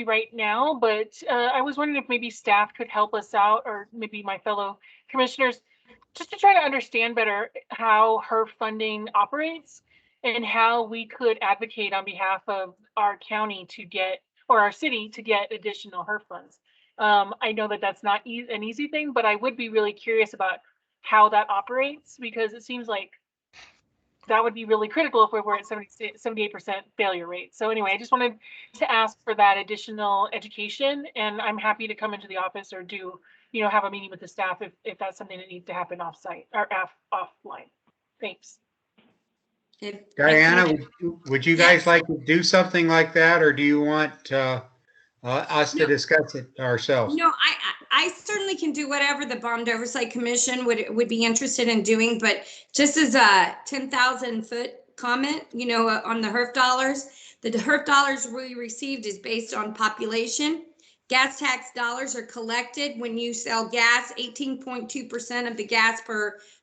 right now, but I was wondering if maybe staff could help us out, or maybe my fellow commissioners, just to try to understand better how HERF funding operates and how we could advocate on behalf of our county to get, or our city to get additional HERF funds. I know that that's not an easy thing, but I would be really curious about how that operates, because it seems like that would be really critical if we were at 78% failure rate. So anyway, I just wanted to ask for that additional education, and I'm happy to come into the office or do, have a meeting with the staff if that's something that needs to happen offsite or offline. Thanks. Diana, would you guys like to do something like that, or do you want us to discuss it ourselves? No, I certainly can do whatever the Bond Oversight Commission would be interested in doing, but just as a 10,000-foot comment, on the HERF dollars, the HERF dollars we received is based on population. Gas tax dollars are collected when you sell gas. 18.2% of the gas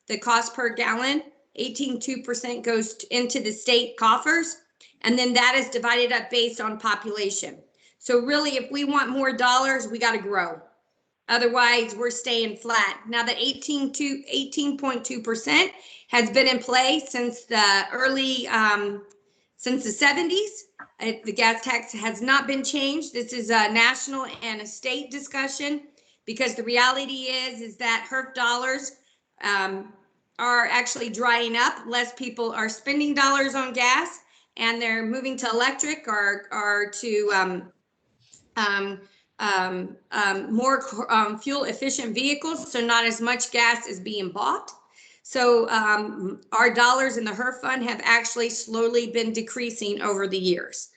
the cost per gallon, 18.2% goes into the state coffers, and then that is divided up based on population. So really, if we want more dollars, we got to grow. Otherwise, we're staying flat. Now that 18.2% has been in play since the since the 70s. The gas tax has not been changed. This is a national and a state discussion, because the reality is that HERF dollars are actually drying up. Less people are spending dollars on gas, and they're moving to electric or to more fuel efficient vehicles, so not as much gas is being bought. So our dollars in the HERF fund have actually slowly been decreasing over the years.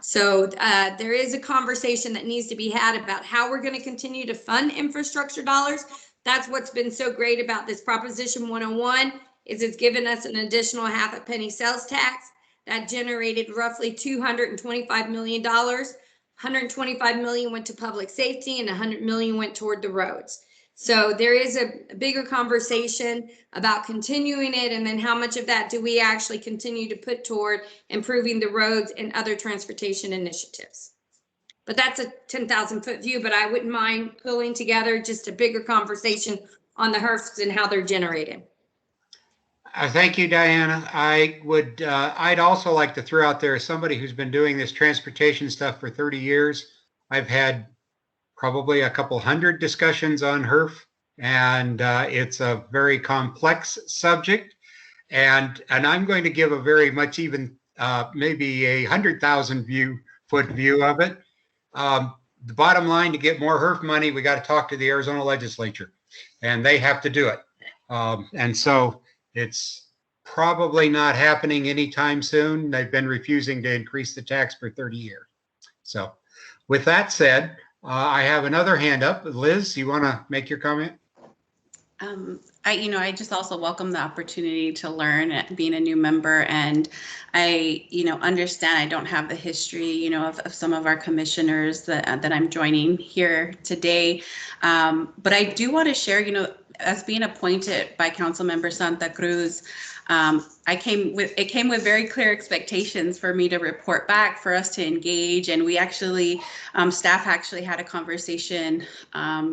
So there is a conversation that needs to be had about how we're going to continue to fund infrastructure dollars. That's what's been so great about this Proposition 101 is it's given us an additional half a penny sales tax that generated roughly $225 million. 125 million went to public safety and 100 million went toward the roads. So there is a bigger conversation about continuing it, and then how much of that do we actually continue to put toward improving the roads and other transportation initiatives. But that's a 10,000-foot view, but I wouldn't mind pulling together just a bigger conversation on the HERFs and how they're generated. Thank you, Diana. I'd also like to throw out there, as somebody who's been doing this transportation stuff for 30 years, I've had probably a couple hundred discussions on HERF, and it's a very complex subject. And I'm going to give a very much even maybe a 100,000-foot view of it. The bottom line, to get more HERF money, we got to talk to the Arizona legislature, and they have to do it. And so it's probably not happening anytime soon. They've been refusing to increase the tax for 30 years. So with that said, I have another hand up. Liz, you want to make your comment? I just also welcome the opportunity to learn, being a new member, and I, understand I don't have the history, of some of our commissioners that I'm joining here today. But I do want to share, as being appointed by Councilmember Santa Cruz, it came with very clear expectations for me to report back, for us to engage, and we actually, staff actually had a conversation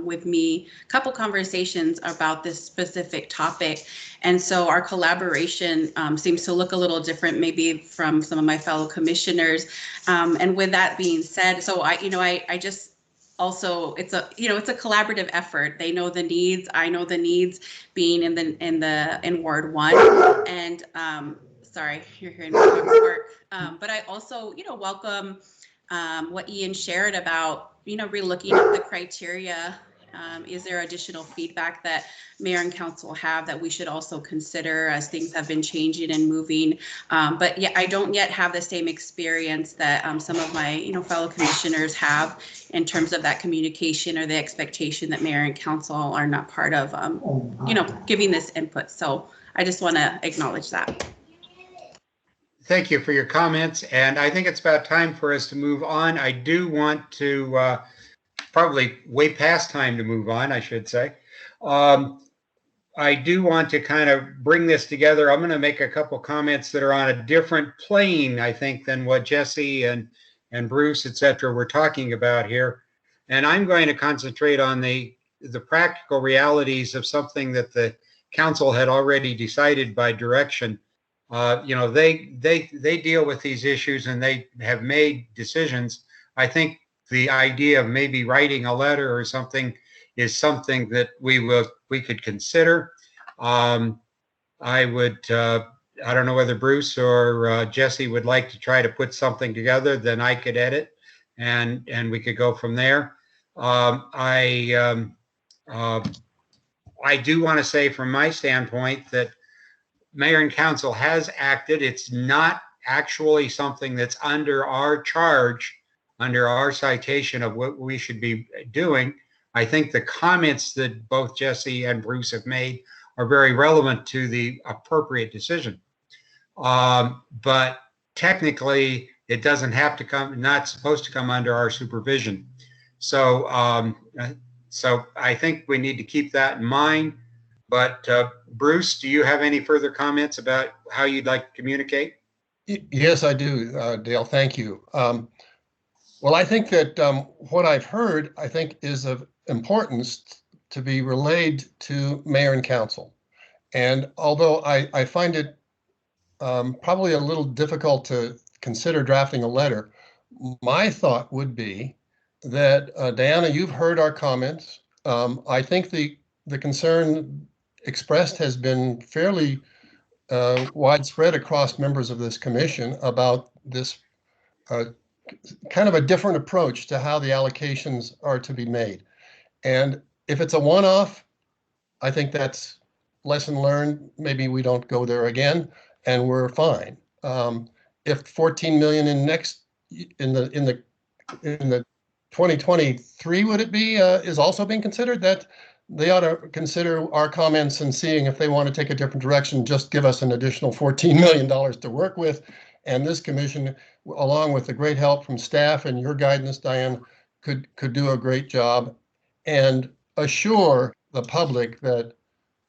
with me, a couple conversations about this specific topic, and so our collaboration seems to look a little different, maybe from some of my fellow commissioners. And with that being said, so I just. Also, it's a collaborative effort. They know the needs. I know the needs, being in Ward 1. And sorry, you're hearing my dogs bark. But I also, welcome what Ian shared about, relooking at the criteria. Is there additional feedback that mayor and council have that we should also consider as things have been changing and moving? But yeah, I don't yet have the same experience that some of my fellow commissioners have in terms of that communication or the expectation that mayor and council are not part of giving this input. So I just want to acknowledge that. Thank you for your comments, and I think it's about time for us to move on. I do want to probably way past time to move on, I should say. I do want to kind of bring this together. I'm going to make a couple comments that are on a different plane, I think, than what Jesse and Bruce, et cetera, were talking about here. And I'm going to concentrate on the practical realities of something that the council had already decided by direction. They deal with these issues and they have made decisions. I think the idea of maybe writing a letter or something is something that we could consider. I don't know whether Bruce or Jesse would like to try to put something together, then I could edit and we could go from there. I do want to say from my standpoint that mayor and council has acted. It's not actually something that's under our charge, under our citation of what we should be doing. I think the comments that both Jesse and Bruce have made are very relevant to the appropriate decision. But technically, it doesn't have to come, not supposed to come under our supervision. So I think we need to keep that in mind. But Bruce, do you have any further comments about how you'd like to communicate? Yes, I do, Dale. Thank you. Well, I think that what I've heard, I think, is of importance to be relayed to mayor and council. And although I find it probably a little difficult to consider drafting a letter, my thought would be that, Diana, you've heard our comments. I think the concern expressed has been fairly widespread across members of this commission about this kind of a different approach to how the allocations are to be made. And if it's a one-off, I think that's lesson learned. Maybe we don't go there again and we're fine. If 14 million in the 2023, would it be, is also being considered? That they ought to consider our comments and seeing if they want to take a different direction, just give us an additional $14 million to work with. And this commission, along with the great help from staff and your guidance, Diane, could do a great job and assure the public that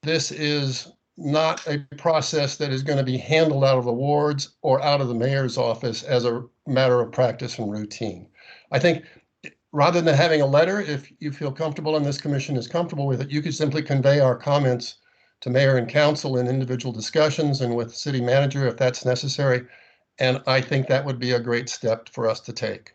this is not a process that is going to be handled out of the wards or out of the mayor's office as a matter of practice and routine. I think rather than having a letter, if you feel comfortable and this commission is comfortable with it, you could simply convey our comments to mayor and council in individual discussions and with city manager if that's necessary. And I think that would be a great step for us to take.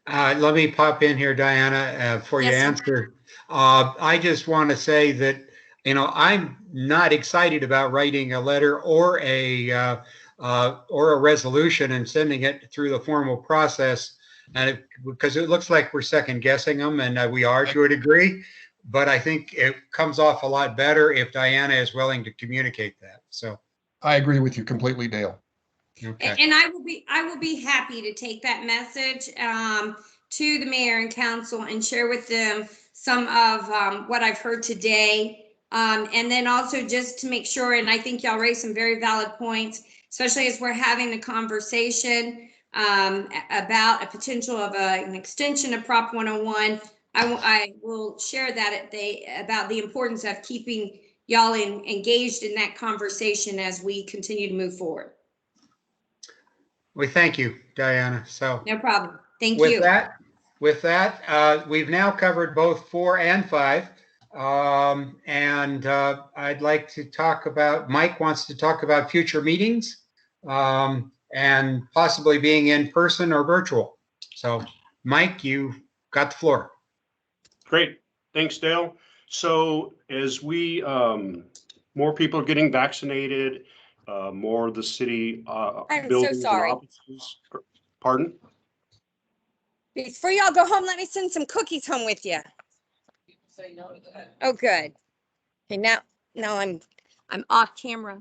Let me pop in here, Diana, before you Yes, sir. answer. I just want to say that, I'm not excited about writing a letter or a resolution and sending it through the formal process, and because it looks like we're second guessing them, and we are to a degree. But I think it comes off a lot better if Diana is willing to communicate that. So I agree with you completely, Dale. okay. And I will be happy to take that message to the mayor and council and share with them some of what I've heard today. And then also just to make sure, and I think y'all raised some very valid points, especially as we're having the conversation about a potential of an extension of Prop 101. I will share that about the importance of keeping y'all engaged in that conversation as we continue to move forward. We thank you, Diana. So No problem. Thank you. With that, we've now covered both 4 and 5. And I'd like to talk about, Mike wants to talk about future meetings and possibly being in person or virtual. So Mike, you got the floor. Great. Thanks, Dale. So as we, more people are getting vaccinated, more of the city I'm buildings so sorry. and offices. Pardon? Before y'all go home, let me send some cookies home with you. Say no to that. Oh, good. Okay, now I'm off camera.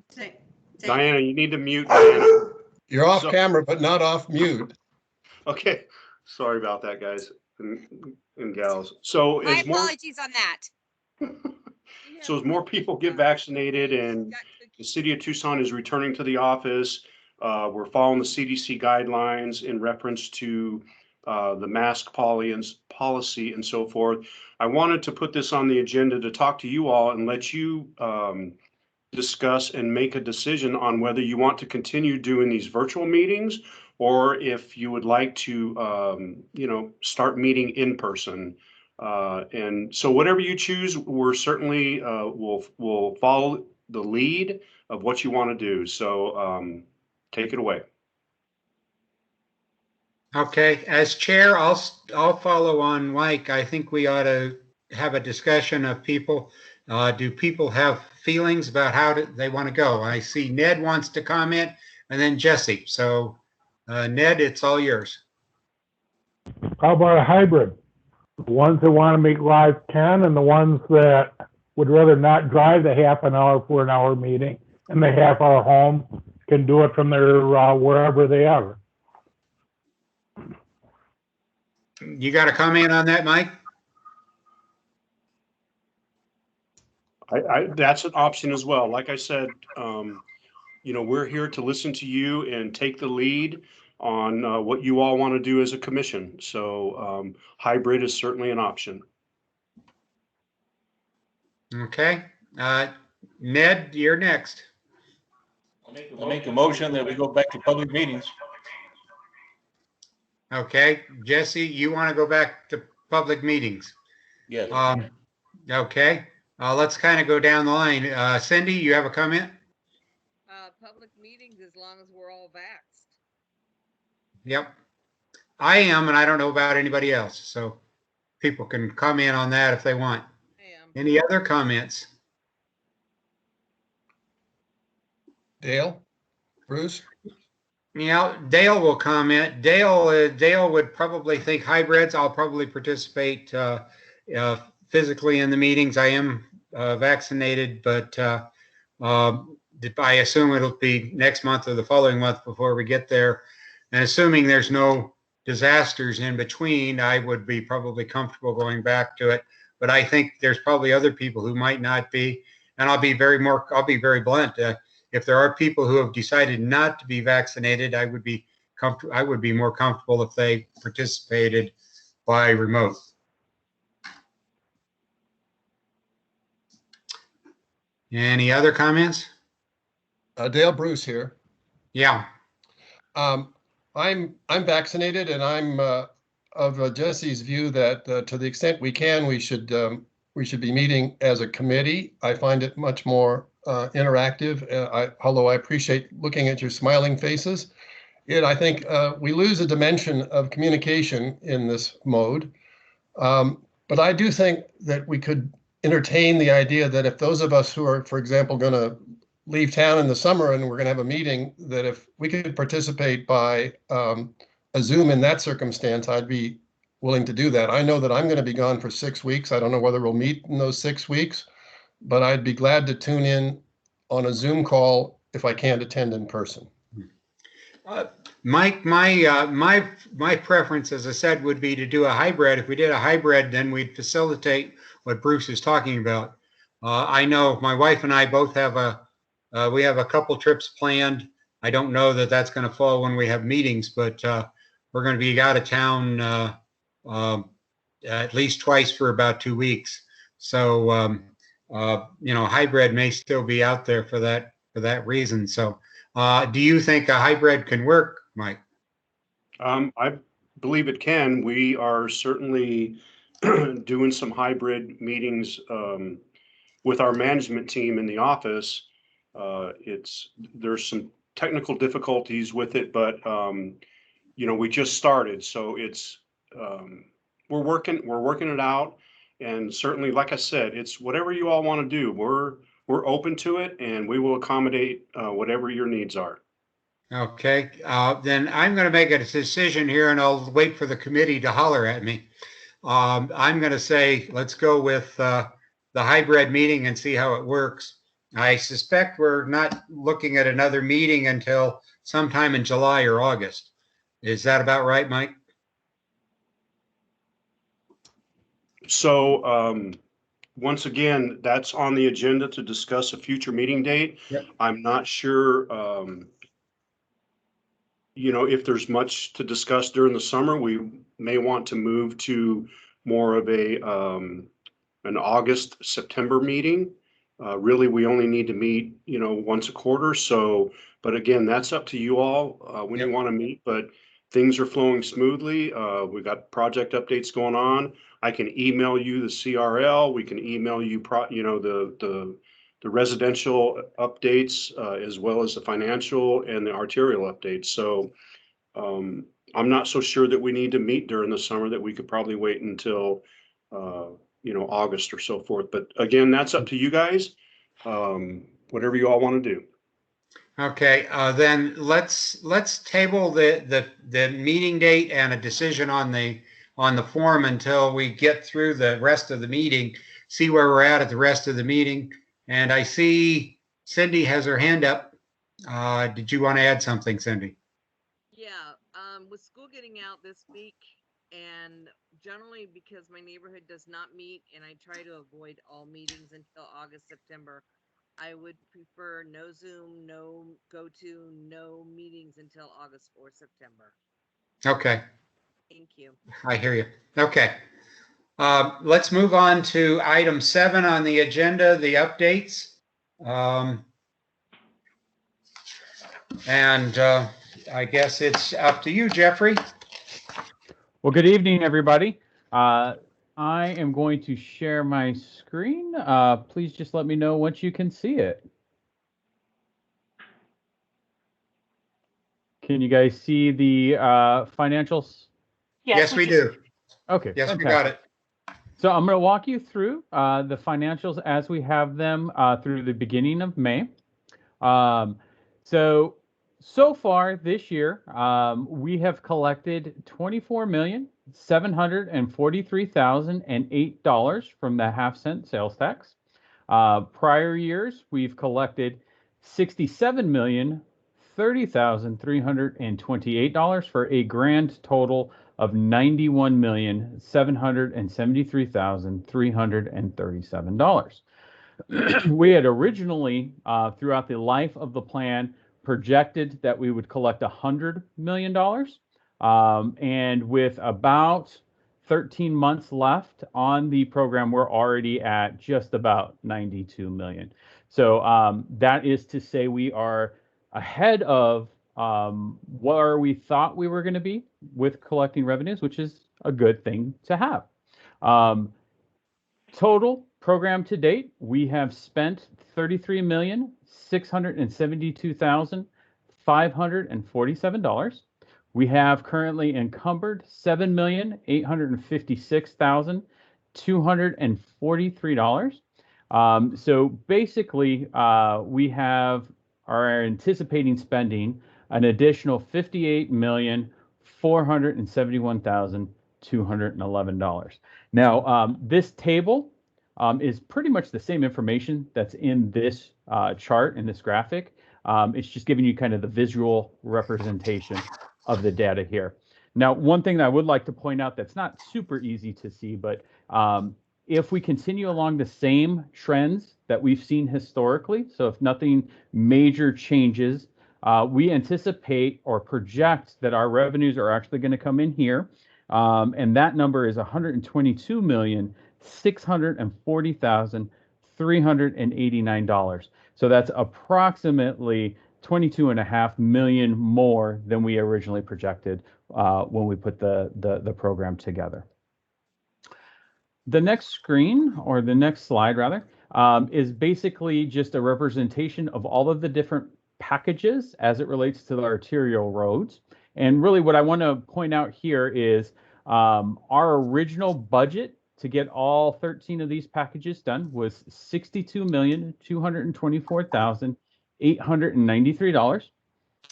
Diana, you need to mute Diana. You're off camera, but not off mute. Okay. Sorry about that, guys and gals. So My as more, apologies on that. so as more people get vaccinated and the city of Tucson is returning to the office, we're following the CDC guidelines in reference to the mask policy and so forth. I wanted to put this on the agenda to talk to you all and let you discuss and make a decision on whether you want to continue doing these virtual meetings or if you would like to, start meeting in person. And so whatever you choose, we're certainly will follow the lead of what you want to do. So take it away. Okay, as chair, I'll follow on Mike. I think we ought to have a discussion of people. Do people have feelings about how they want to go? I see Ned wants to comment and then Jesse. So Ned, it's all yours. How about a hybrid? The ones that want to make live can and the ones that would rather not drive the half an hour for an hour meeting and the half hour home can do it from their wherever they are. You got a comment on that, Mike? That's an option as well. Like I said, we're here to listen to you and take the lead on what you all want to do as a commission. So hybrid is certainly an option. Okay. Ned, you're next. I'll make a motion that we go back to public meetings. Okay. Jesse, you want to go back to public meetings? Yes. Okay. Let's kind of go down the line. Cindy, you have a comment? Public meetings as long as we're all vaxxed. Yep. I am, and I don't know about anybody else. So people can comment on that if they want. I am. Any other comments? Dale? Bruce? Dale will comment. Dale would probably think hybrids. I'll probably participate physically in the meetings. I am vaccinated, but I assume it'll be next month or the following month before we get there. And assuming there's no disasters in between, I would be probably comfortable going back to it. But I think there's probably other people who might not be. And I'll be very blunt. If there are people who have decided not to be vaccinated, I would be more comfortable if they participated by remote. Any other comments? Dale Bruce here. Yeah. I'm vaccinated, and I'm of Jesse's view that to the extent we can, we should be meeting as a committee. I find it much more interactive. Although I appreciate looking at your smiling faces, yet I think we lose a dimension of communication in this mode. But I do think that we could entertain the idea that if those of us who are, for example, going to leave town in the summer and we're going to have a meeting, that if we could participate by a Zoom in that circumstance, I'd be willing to do that. I know that I'm going to be gone for 6 weeks. I don't know whether we'll meet in those 6 weeks, but I'd be glad to tune in on a Zoom call if I can't attend in person. Mike, my preference, as I said, would be to do a hybrid. If we did a hybrid, then we'd facilitate what Bruce is talking about. I know my wife and I both have we have a couple trips planned. I don't know that that's going to fall when we have meetings, but we're going to be out of town at least twice for about 2 weeks. So, hybrid may still be out there for that reason. So, do you think a hybrid can work, Mike? I believe it can. We are certainly doing some hybrid meetings with our management team in the office. There's some technical difficulties with it, but we just started, so it's we're working it out, and certainly, like I said, it's whatever you all want to do. We're open to it, and we will accommodate whatever your needs are. Okay, then I'm going to make a decision here, and I'll wait for the committee to holler at me. I'm going to say let's go with the hybrid meeting and see how it works. I suspect we're not looking at another meeting until sometime in July or August. Is that about right, Mike? So once again, that's on the agenda to discuss a future meeting date. Yep. I'm not sure, if there's much to discuss during the summer. We may want to move to more of an August, September meeting. Really, we only need to meet, once a quarter. So, but again, that's up to you all when you want to meet. But things are flowing smoothly. We've got project updates going on. I can email you the CRL. We can email you, the residential updates as well as the financial and the arterial updates. So I'm not so sure that we need to meet during the summer, that we could probably wait until August or so forth. But again, that's up to you guys. Whatever you all want to do. Okay, then let's table the meeting date and a decision on the form until we get through the rest of the meeting, see where we're at the rest of the meeting. And I see Cindy has her hand up. Did you want to add something, Cindy? Yeah, with school getting out this week, and generally because my neighborhood does not meet and I try to avoid all meetings until August, September, I would prefer no Zoom, no no meetings until August or September. Okay. Thank you. I hear you. Okay. Let's move on to item 7 on the agenda, the updates. I guess it's up to you, Jeffrey. Well, good evening, everybody. I am going to share my screen. Please just let me know once you can see it. Can you guys see the financials? Yes, we do. Okay. Yes, fantastic. we got it. So I'm going to walk you through the financials as we have them through the beginning of May. So far this year, we have collected $24,743,008 from the half-cent sales tax. Prior years, we've collected $30,328 for a grand total of $91,773,337. We had originally, throughout the life of the plan, projected that we would collect $100 million. And with about 13 months left on the program, we're already at just about 92 million. So that is to say we are ahead of where we thought we were going to be with collecting revenues, which is a good thing to have. Total program to date, we have spent $33,672,547. We have currently encumbered $7,856,243. So basically, we are anticipating spending an additional $58,471,211. Now, this table is pretty much the same information that's in this chart, in this graphic. It's just giving you kind of the visual representation of the data here. Now, one thing that I would like to point out that's not super easy to see, but if we continue along the same trends that we've seen historically, so if nothing major changes, we anticipate or project that our revenues are actually going to come in here. And that number is $122,640,389. So that's approximately 22.5 million more than we originally projected when we put the program together. The next screen, or the next slide rather, is basically just a representation of all of the different packages as it relates to the arterial roads. And really what I want to point out here is our original budget to get all 13 of these packages done was $62,224,893.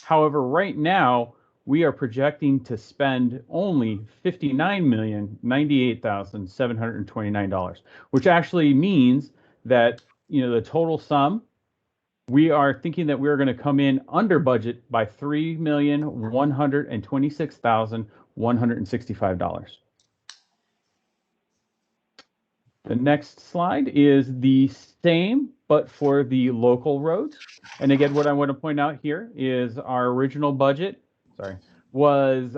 However, right now we are projecting to spend only $59,098,729, which actually means that, you know, the total sum, we are thinking that we're going to come in under budget by $3,126,165. The next slide is the same, but for the local roads. And again, what I want to point out here is our original budget, was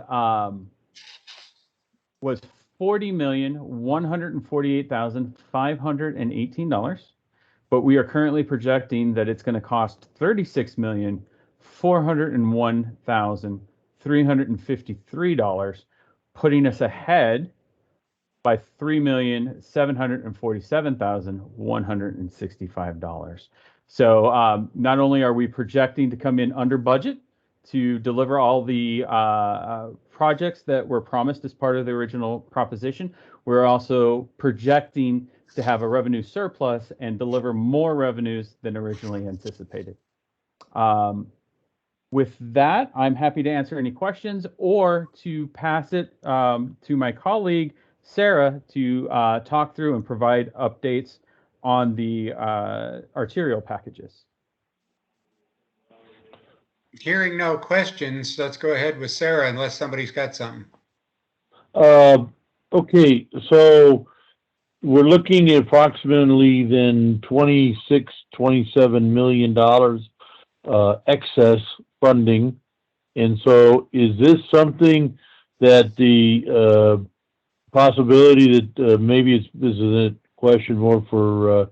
$40,148,518. But we are currently projecting that it's going to cost $36,401,353, putting us ahead by $3,747,165. So not only are we projecting to come in under budget to deliver all the projects that were promised as part of the original proposition, we're also projecting to have a revenue surplus and deliver more revenues than originally anticipated. With that, I'm happy to answer any questions or to pass it to my colleague, Sarah, to talk through and provide updates on the arterial packages. Hearing no questions, let's go ahead with Sarah unless somebody's got something. Okay, so we're looking at approximately then $27 million excess funding. And so is this something that the possibility that maybe this is a question more for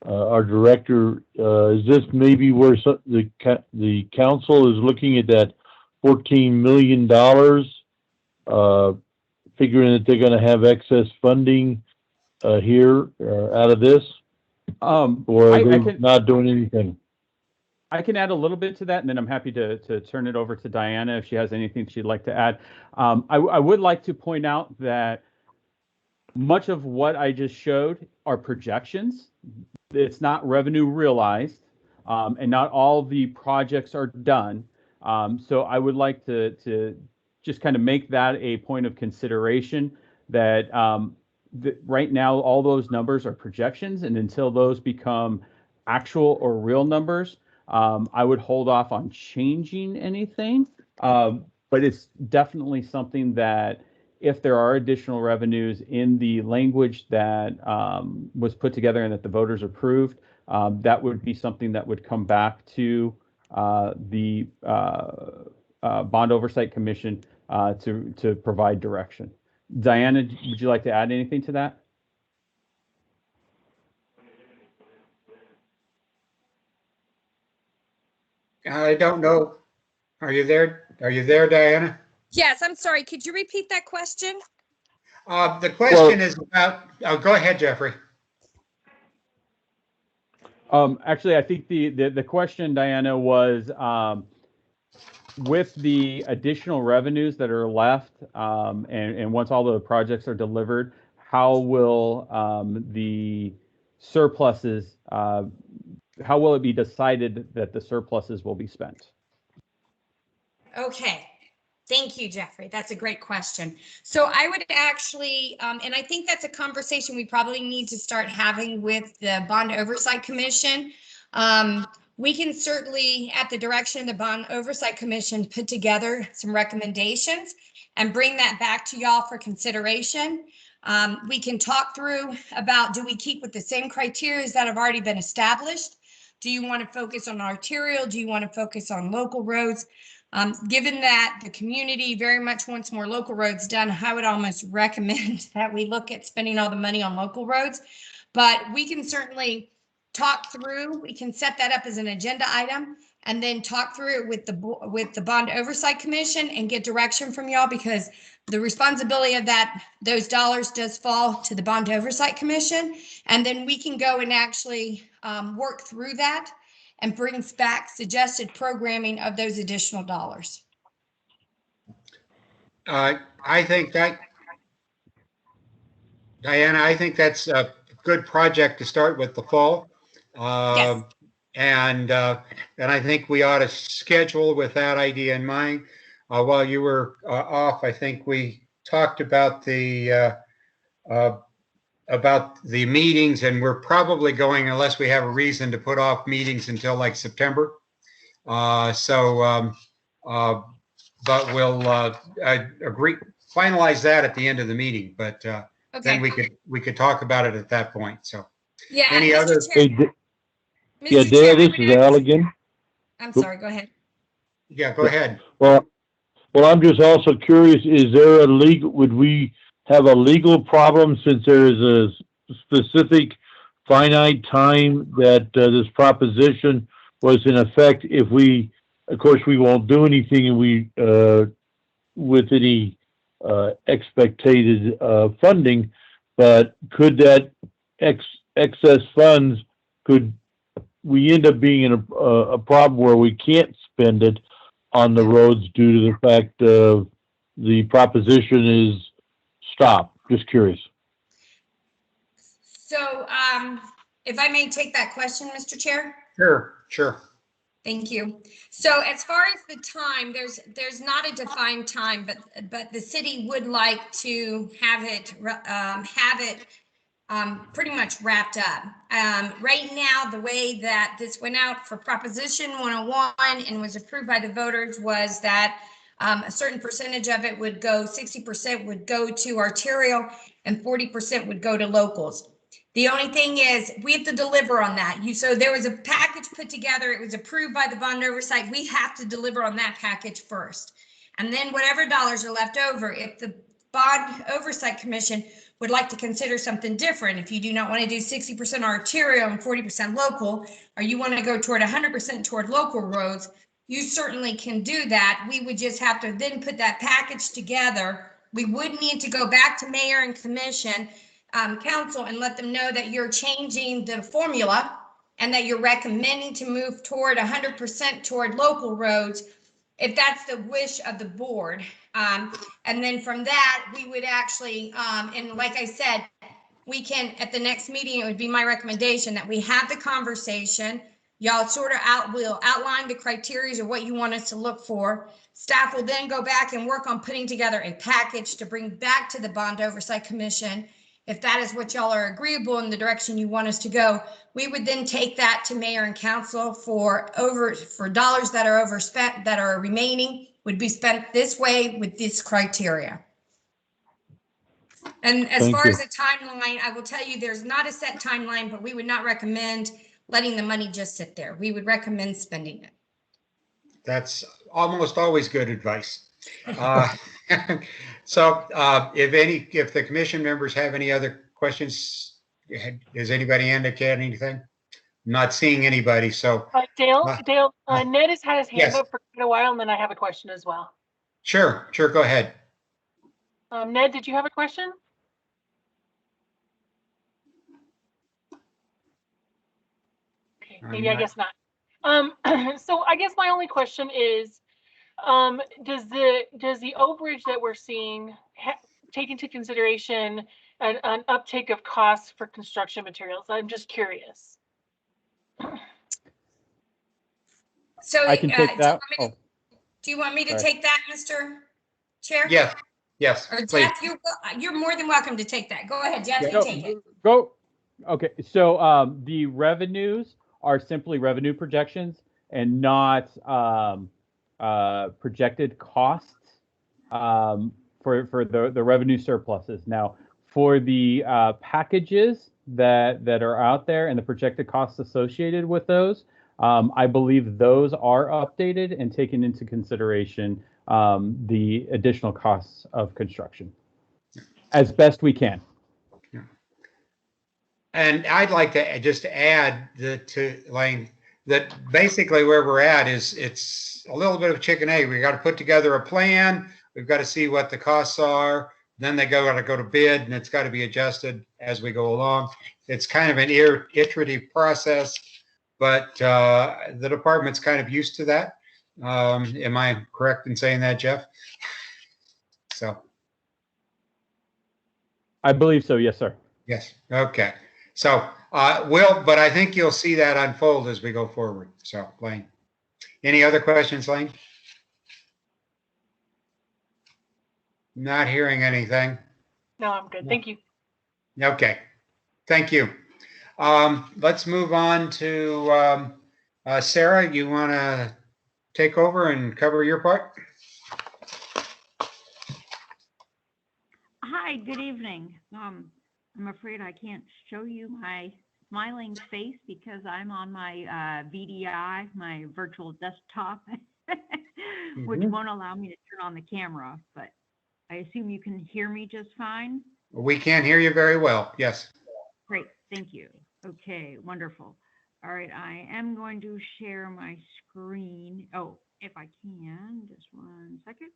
our director, is this maybe where the council is looking at that $14 million, figuring that they're going to have excess funding here out of this, or are they not doing anything? I can add a little bit to that, and then I'm happy to turn it over to Diana if she has anything she'd like to add. I would like to point out that much of what I just showed are projections. It's not revenue realized, and not all the projects are done. So I would like to just kind of make that a point of consideration that right now all those numbers are projections, and until those become actual or real numbers, I would hold off on changing anything, but it's definitely something that if there are additional revenues in the language that was put together and that the voters approved, that would be something that would come back to the Bond Oversight Commission to provide direction. Diana, would you like to add anything to that? I don't know. Are you there? Are you there, Diana? Yes, I'm sorry. Could you repeat that question? The question is about, oh, go ahead, Jeffrey. Actually, I think the question, Diana, was with the additional revenues that are left, and once all the projects are delivered, how will the surpluses, how will it be decided that the surpluses will be spent? Okay. Thank you, Jeffrey. That's a great question. So I would actually, and I think that's a conversation we probably need to start having with the Bond Oversight Commission. We can certainly, at the direction of the Bond Oversight Commission, put together some recommendations and bring that back to y'all for consideration. We can talk through about, do we keep with the same criteria that have already been established? Do you want to focus on arterial? Do you want to focus on local roads? Given that the community very much wants more local roads done, I would almost recommend that we look at spending all the money on local roads. But we can certainly talk through, we can set that up as an agenda item and then talk through it with the Bond Oversight Commission and get direction from y'all, because the responsibility of those dollars does fall to the Bond Oversight Commission. And then we can go and actually work through that and brings back suggested programming of those additional dollars. I think that, Diana, I think that's a good project to start with the fall. Yes. And I think we ought to schedule with that idea in mind. While you were off, I think we talked about the meetings, and we're probably going, unless we have a reason to put off meetings until like September. But we'll agree, finalize that at the end of the meeting. But Okay. then we could talk about it at that point. So Yeah. any Mr. other? Chair, Yeah, Mr. Dale, Chair, I this would is Al again. I'm sorry, go ahead. Yeah, go ahead. Well, I'm just also curious, is there would we have a legal problem since there is a specific finite time that this proposition was in effect? If we, of course, we won't do anything and we, with any expected funding, but could that excess funds, could we end up being in a problem where we can't spend it on the roads due to the fact of the proposition is stopped? Just curious. So if I may take that question, Mr. Chair? Sure. Thank you. So as far as the time, there's not a defined time, but the city would like to have it pretty much wrapped up. Right now, the way that this went out for Proposition 101 and was approved by the voters was that a certain percentage of it would go, 60% would go to arterial and 40% would go to locals. The only thing is we have to deliver on that. So there was a package put together. It was approved by the Bond Oversight. We have to deliver on that package first. And then whatever dollars are left over, if the Bond Oversight Commission would like to consider something different, if you do not want to do 60% arterial and 40% local, or you want to go toward 100% toward local roads, you certainly can do that. We would just have to then put that package together. We would need to go back to mayor and commission, council, and let them know that you're changing the formula and that you're recommending to move toward 100% toward local roads, if that's the wish of the board. And then from that, we would actually, and like I said, we can, at the next meeting, it would be my recommendation that we have the conversation. Y'all sort of will outline the criteria of what you want us to look for. Staff will then go back and work on putting together a package to bring back to the Bond Oversight Commission. if that is what y'all are agreeable in the direction you want us to go, we would then take that to mayor and council for dollars that are overspent, that are remaining, would be spent this way with this criteria. And as Thank far you. as a timeline, I will tell you, there's not a set timeline, but we would not recommend letting the money just sit there. We would recommend spending it. That's almost always good advice. So if the commission members have any other questions, does anybody indicate anything? I'm not seeing anybody, so. Dale, Ned has had his hand Yes. up for quite a while, and then I have a question as well. Sure, go ahead. Ned, did you have a question? Okay, maybe I guess not. So I guess my only question is, does the overage that we're seeing take into consideration an uptake of costs for construction materials? I'm just curious. So I can take that. Do you want me to Sorry. take that, Mr. Chair? Yes, Or please. Jeff, you're more than welcome to take that. Go ahead, Jeff, you take it. Go. Okay, so the revenues are simply revenue projections and not projected costs for the revenue surpluses. Now, for the packages that are out there and the projected costs associated with those, I believe those are updated and taken into consideration the additional costs of construction as best we can. And I'd like to just add to Lane that basically where we're at is it's a little bit of chicken egg. We got to put together a plan. We've got to see what the costs are. Then they got to go to bid, and it's got to be adjusted as we go along. It's kind of an iterative process, but the department's kind of used to that. Am I correct in saying that, Jeff? So. I believe so. Yes, sir. Yes. Okay. So but I think you'll see that unfold as we go forward. So, Lane, any other questions, Lane? Not hearing anything. No, I'm good. Thank you. Okay. Thank you. Let's move on to Sarah. You want to take over and cover your part? Hi, good evening. I'm afraid I can't show you my smiling face because I'm on my VDI, my virtual desktop, which won't allow me to turn on the camera, but I assume you can hear me just fine? We can hear you very well. Yes. Great, thank you. Okay, wonderful. All right, I am going to share my screen. Oh, if I can, just 1 second.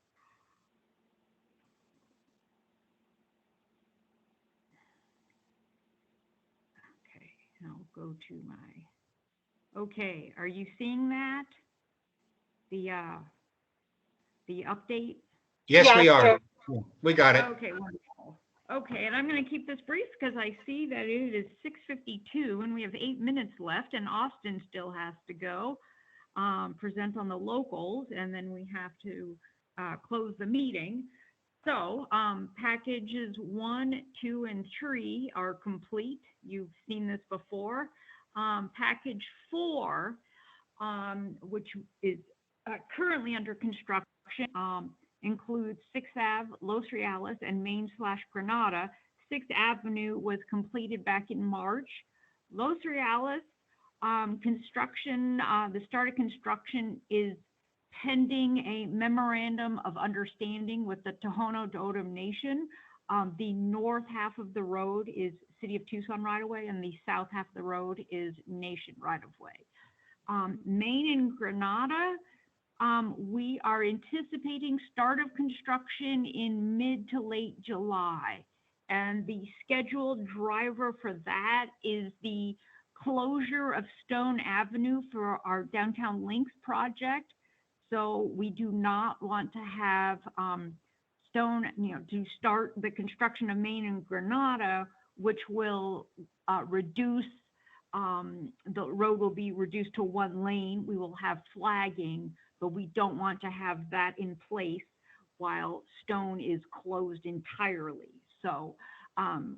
I'll go to my, okay, are you seeing that? The update? Yes, we are. We got it. Okay, wonderful. Okay, and I'm going to keep this brief because I see that it is 6:52 and we have 8 minutes left and Austin still has to go present on the locals, and then we have to close the meeting. So packages 1, 2, and 3 are complete. You've seen this before. Package 4, which is currently under construction, includes 6th Ave, Los Reales, and Main/Granada. 6th Avenue was completed back in March. Los Reales construction, the start of construction is pending a memorandum of understanding with the Tohono O'odham Nation. The north half of the road is City of Tucson right-of-way, and the south half of the road is Nation right-of-way. Main and Granada, we are anticipating start of construction in mid to late July. And the scheduled driver for that is the closure of Stone Avenue for our Downtown Links project. So we do not want to have Stone, to start the construction of Main and Granada, which will reduce, the road will be reduced to 1 lane. We will have flagging, but we don't want to have that in place while Stone is closed entirely. So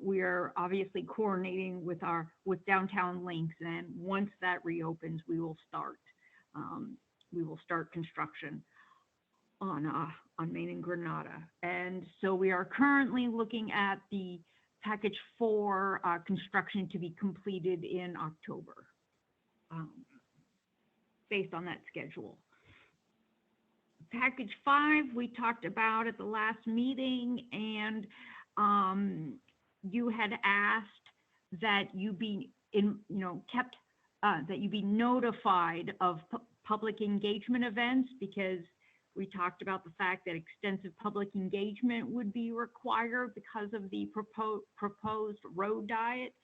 We are obviously coordinating with Downtown Links, and once that reopens, we will start construction on Main and Granada. And so we are currently looking at the package 4 construction to be completed in October, based on that schedule. Package 5 we talked about at the last meeting, and you had asked that you be that you be notified of public engagement events, because we talked about the fact that extensive public engagement would be required because of the proposed road diet.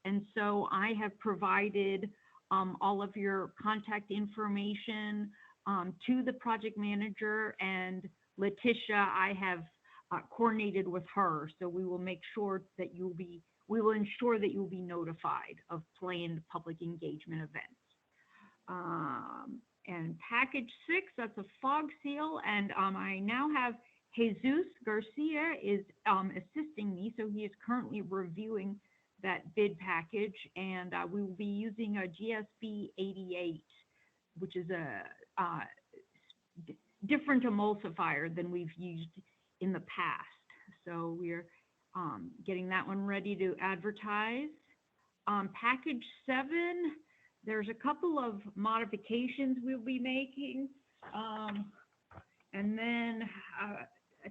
And so I have provided all of your contact information to the project manager, and Letitia, I have coordinated with her. So we will make sure that we will ensure that you'll be notified of planned public engagement events. And package 6, that's a fog seal. And I now have Jesus Garcia is assisting me. So he is currently reviewing that bid package, and we will be using a GSB 88, which is a different emulsifier than we've used in the past. So we're getting that one ready to advertise. Package 7, there's a couple of modifications we'll be making. And then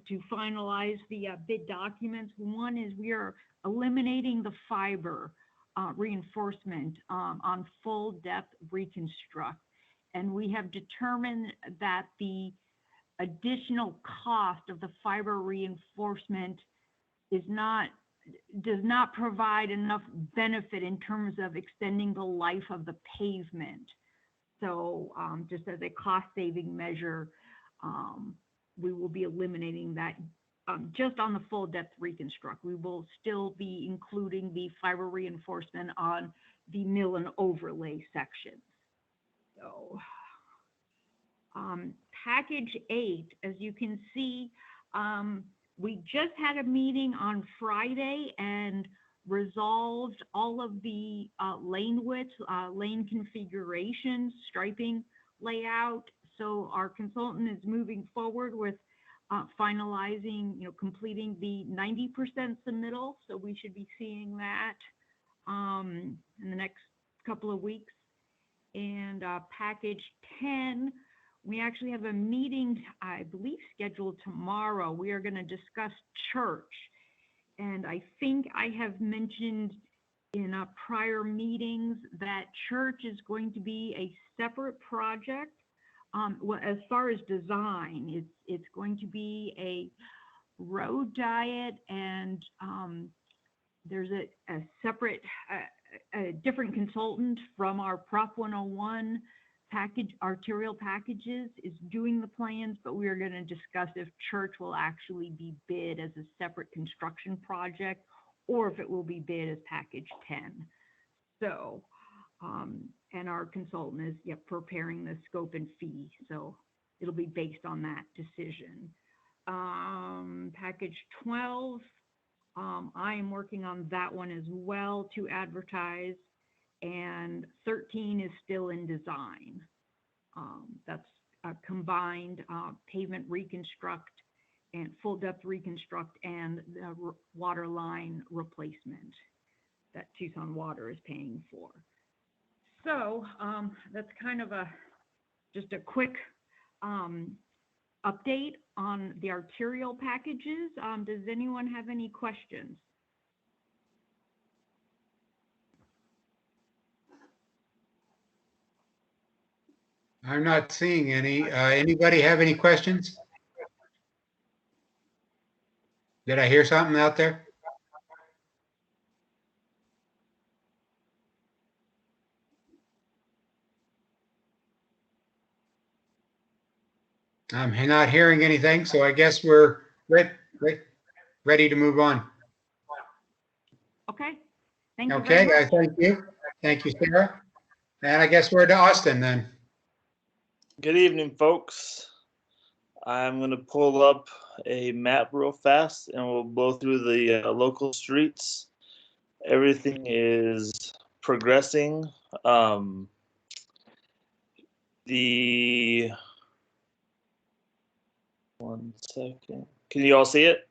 to finalize the bid documents, one is we are eliminating the fiber reinforcement on full depth reconstruct. And we have determined that the additional cost of the fiber reinforcement does not provide enough benefit in terms of extending the life of the pavement. So just as a cost saving measure, we will be eliminating that just on the full depth reconstruct. We will still be including the fiber reinforcement on the mill and overlay sections. So package 8, as you can see, we just had a meeting on Friday and resolved all of the lane widths, lane configurations, striping layout. So our consultant is moving forward with finalizing, completing the 90% submittal. So we should be seeing that in the next couple of weeks. And package 10, we actually have a meeting, I believe, scheduled tomorrow. We are going to discuss church. And I think I have mentioned in prior meetings that church is going to be a separate project. Well, as far as design, it's going to be a road diet, and there's a separate, a different consultant from our Prop 101 package, arterial packages, is doing the plans, but we are going to discuss if church will actually be bid as a separate construction project, or if it will be bid as package 10. So, and our consultant is preparing the scope and fee, so it'll be based on that decision. Package 12, I am working on that one as well to advertise, and 13 is still in design. That's a combined pavement reconstruct and full depth reconstruct and the water line replacement that Tucson Water is paying for. So that's kind of just a quick update on the arterial packages. Does anyone have any questions? I'm not seeing any. Anybody have any questions? Did I hear something out there? I'm not hearing anything, so I guess we're ready to move on. Okay. Thank you. Okay, guys, thank you. Thank you, Sarah. And I guess we're to Austin then. Good evening, folks. I'm going to pull up a map real fast and we'll blow through the local streets. Everything is progressing. The one second. Can you all see it?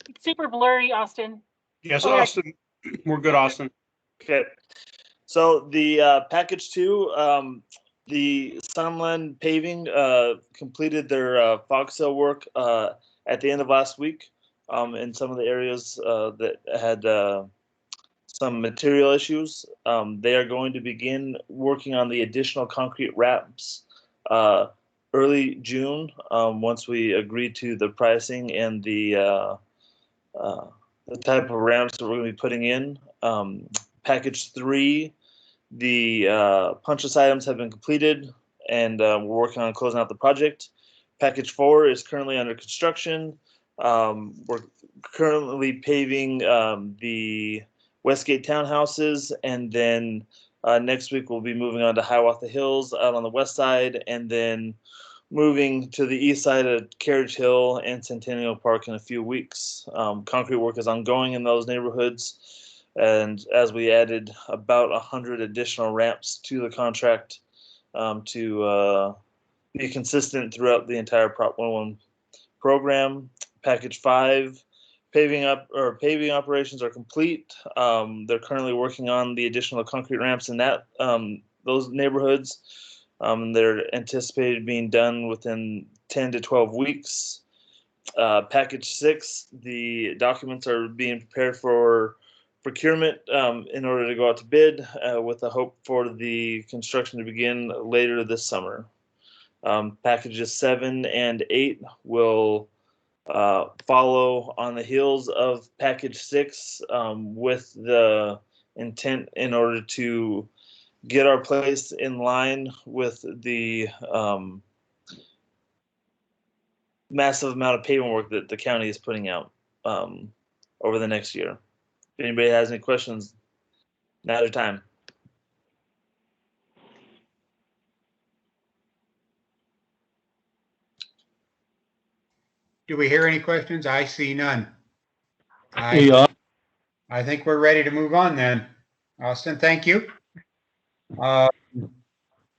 It's super blurry, Austin. Yes, Oh, yeah. Austin. We're good, Austin. Okay. So the package 2, the Sunland Paving completed their fog seal work at the end of last week in some of the areas that had some material issues. They are going to begin working on the additional concrete ramps early June once we agree to the pricing and the type of ramps that we're going to be putting in. Package 3, the punch list items have been completed and we're working on closing out the project. Package 4 is currently under construction. We're currently paving the Westgate townhouses, and then next week we'll be moving on to Hiawatha Hills out on the west side, and then moving to the east side of Carriage Hill and Centennial Park in a few weeks. Concrete work is ongoing in those neighborhoods, and as we added about 100 additional ramps to the contract to be consistent throughout the entire Prop 101 program. Package 5, paving operations are complete. They're currently working on the additional concrete ramps in those neighborhoods. They're anticipated being done within 10 to 12 weeks. Package 6, the documents are being prepared for procurement in order to go out to bid with the hope for the construction to begin later this summer. Packages 7 and 8 will follow on the heels of package 6 with the intent in order to get our place in line with the massive amount of paving work that the county is putting out over the next year. If anybody has any questions, now's your time. Do we hear any questions? I see none. Hey, I think we're ready to move on then. Austin, thank you.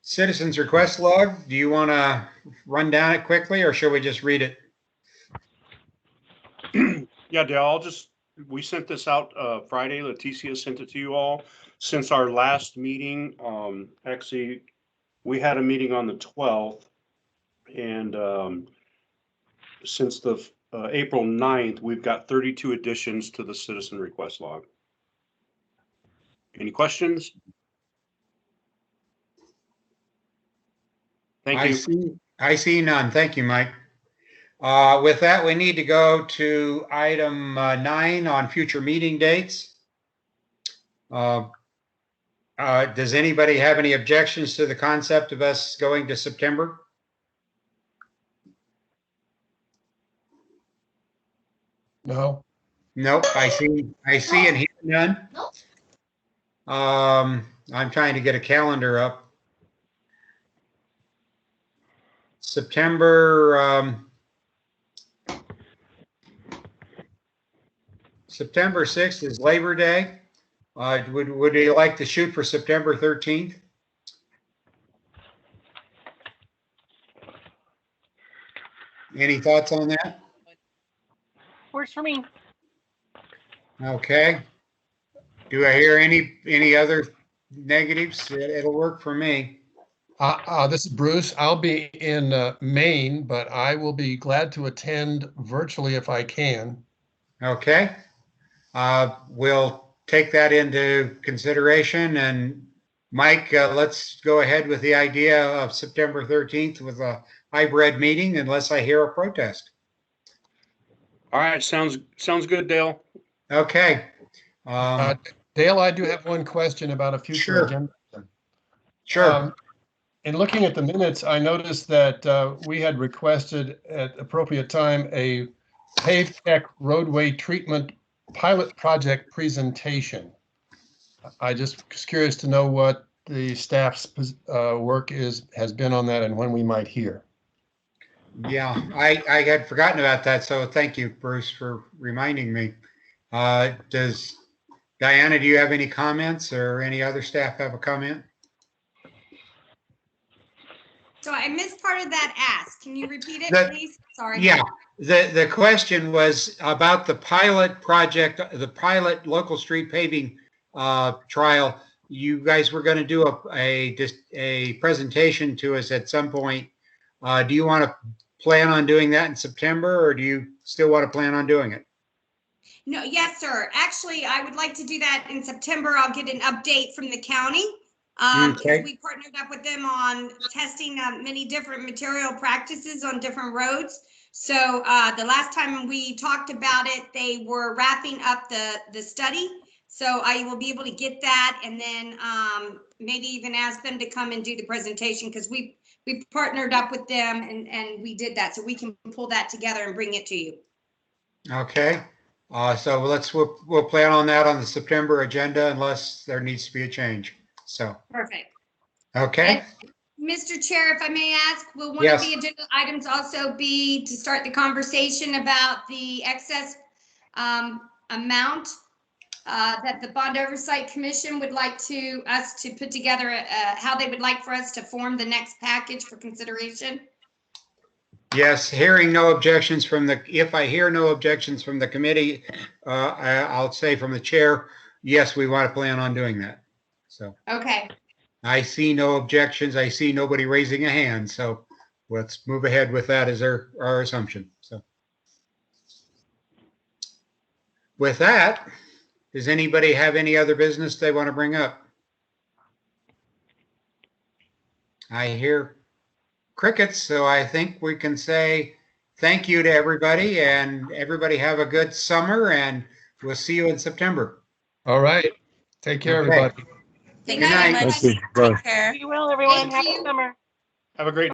Citizens request log, do you want to run down it quickly or shall we just read it? Yeah, Dale, we sent this out Friday. Leticia sent it to you all. Since our last meeting, actually, we had a meeting on the 12th, and since the April 9th, we've got 32 additions to the citizen request log. Any questions? Thank you. I see none. Thank you, Mike. With that, we need to go to item 9 on future meeting dates. Does anybody have any objections to the concept of us going to September? No. Nope. I see and hear none. I'm trying to get a calendar up. September 6th is Labor Day. Would you like to shoot for September 13th? Any thoughts on that? Works for me. Okay. Do I hear any other negatives? It'll work for me. This is Bruce. I'll be in Maine, but I will be glad to attend virtually if I can. Okay. We'll take that into consideration. And Mike, let's go ahead with the idea of September 13th with a hybrid meeting unless I hear a protest. All right. Sounds good, Dale. Okay. Dale, I do have one question about a future agenda. Sure. In looking at the minutes, I noticed that we had requested at appropriate time a paved tech roadway treatment pilot project presentation. I just was curious to know what the staff's work has been on that and when we might hear. Yeah, I had forgotten about that, so thank you, Bruce, for reminding me. Does Diana, do you have any comments or any other staff have a comment? So I missed part of that ask. Can you repeat it, The- please? Sorry. Yeah, the question was about the pilot project, the pilot local street paving trial. You guys were going to do a presentation to us at some point. Do you want to plan on doing that in September, or do you still want to plan on doing it? No, yes, sir. Actually, I would like to do that in September. I'll get an update from the county. Because Okay. we partnered up with them on testing many different material practices on different roads. So the last time we talked about it, they were wrapping up the study. So I will be able to get that and then maybe even ask them to come and do the presentation, because we partnered up with them and we did that. So we can pull that together and bring it to you. Okay. So we'll plan on that on the September agenda unless there needs to be a change. So, Perfect. okay. And Mr. Chair, if I may ask, will one Yes. of the agenda items also be to start the conversation about the excess amount that the Bond Oversight Commission would like us to put together, how they would like for us to form the next package for consideration? Yes, hearing no objections if I hear no objections from the committee, I'll say from the chair, yes, we want to plan on doing that. So Okay. I see no objections. I see nobody raising a hand. So let's move ahead with that as our assumption. So with that, does anybody have any other business they want to bring up? I hear crickets, so I think we can say thank you to everybody, and everybody have a good summer, and we'll see you in September. All right. Take care, Okay. everybody. Thank Good you very night. much. Thank you. Bye. Take care. Be well, everyone. Thank Happy you. summer. Have a great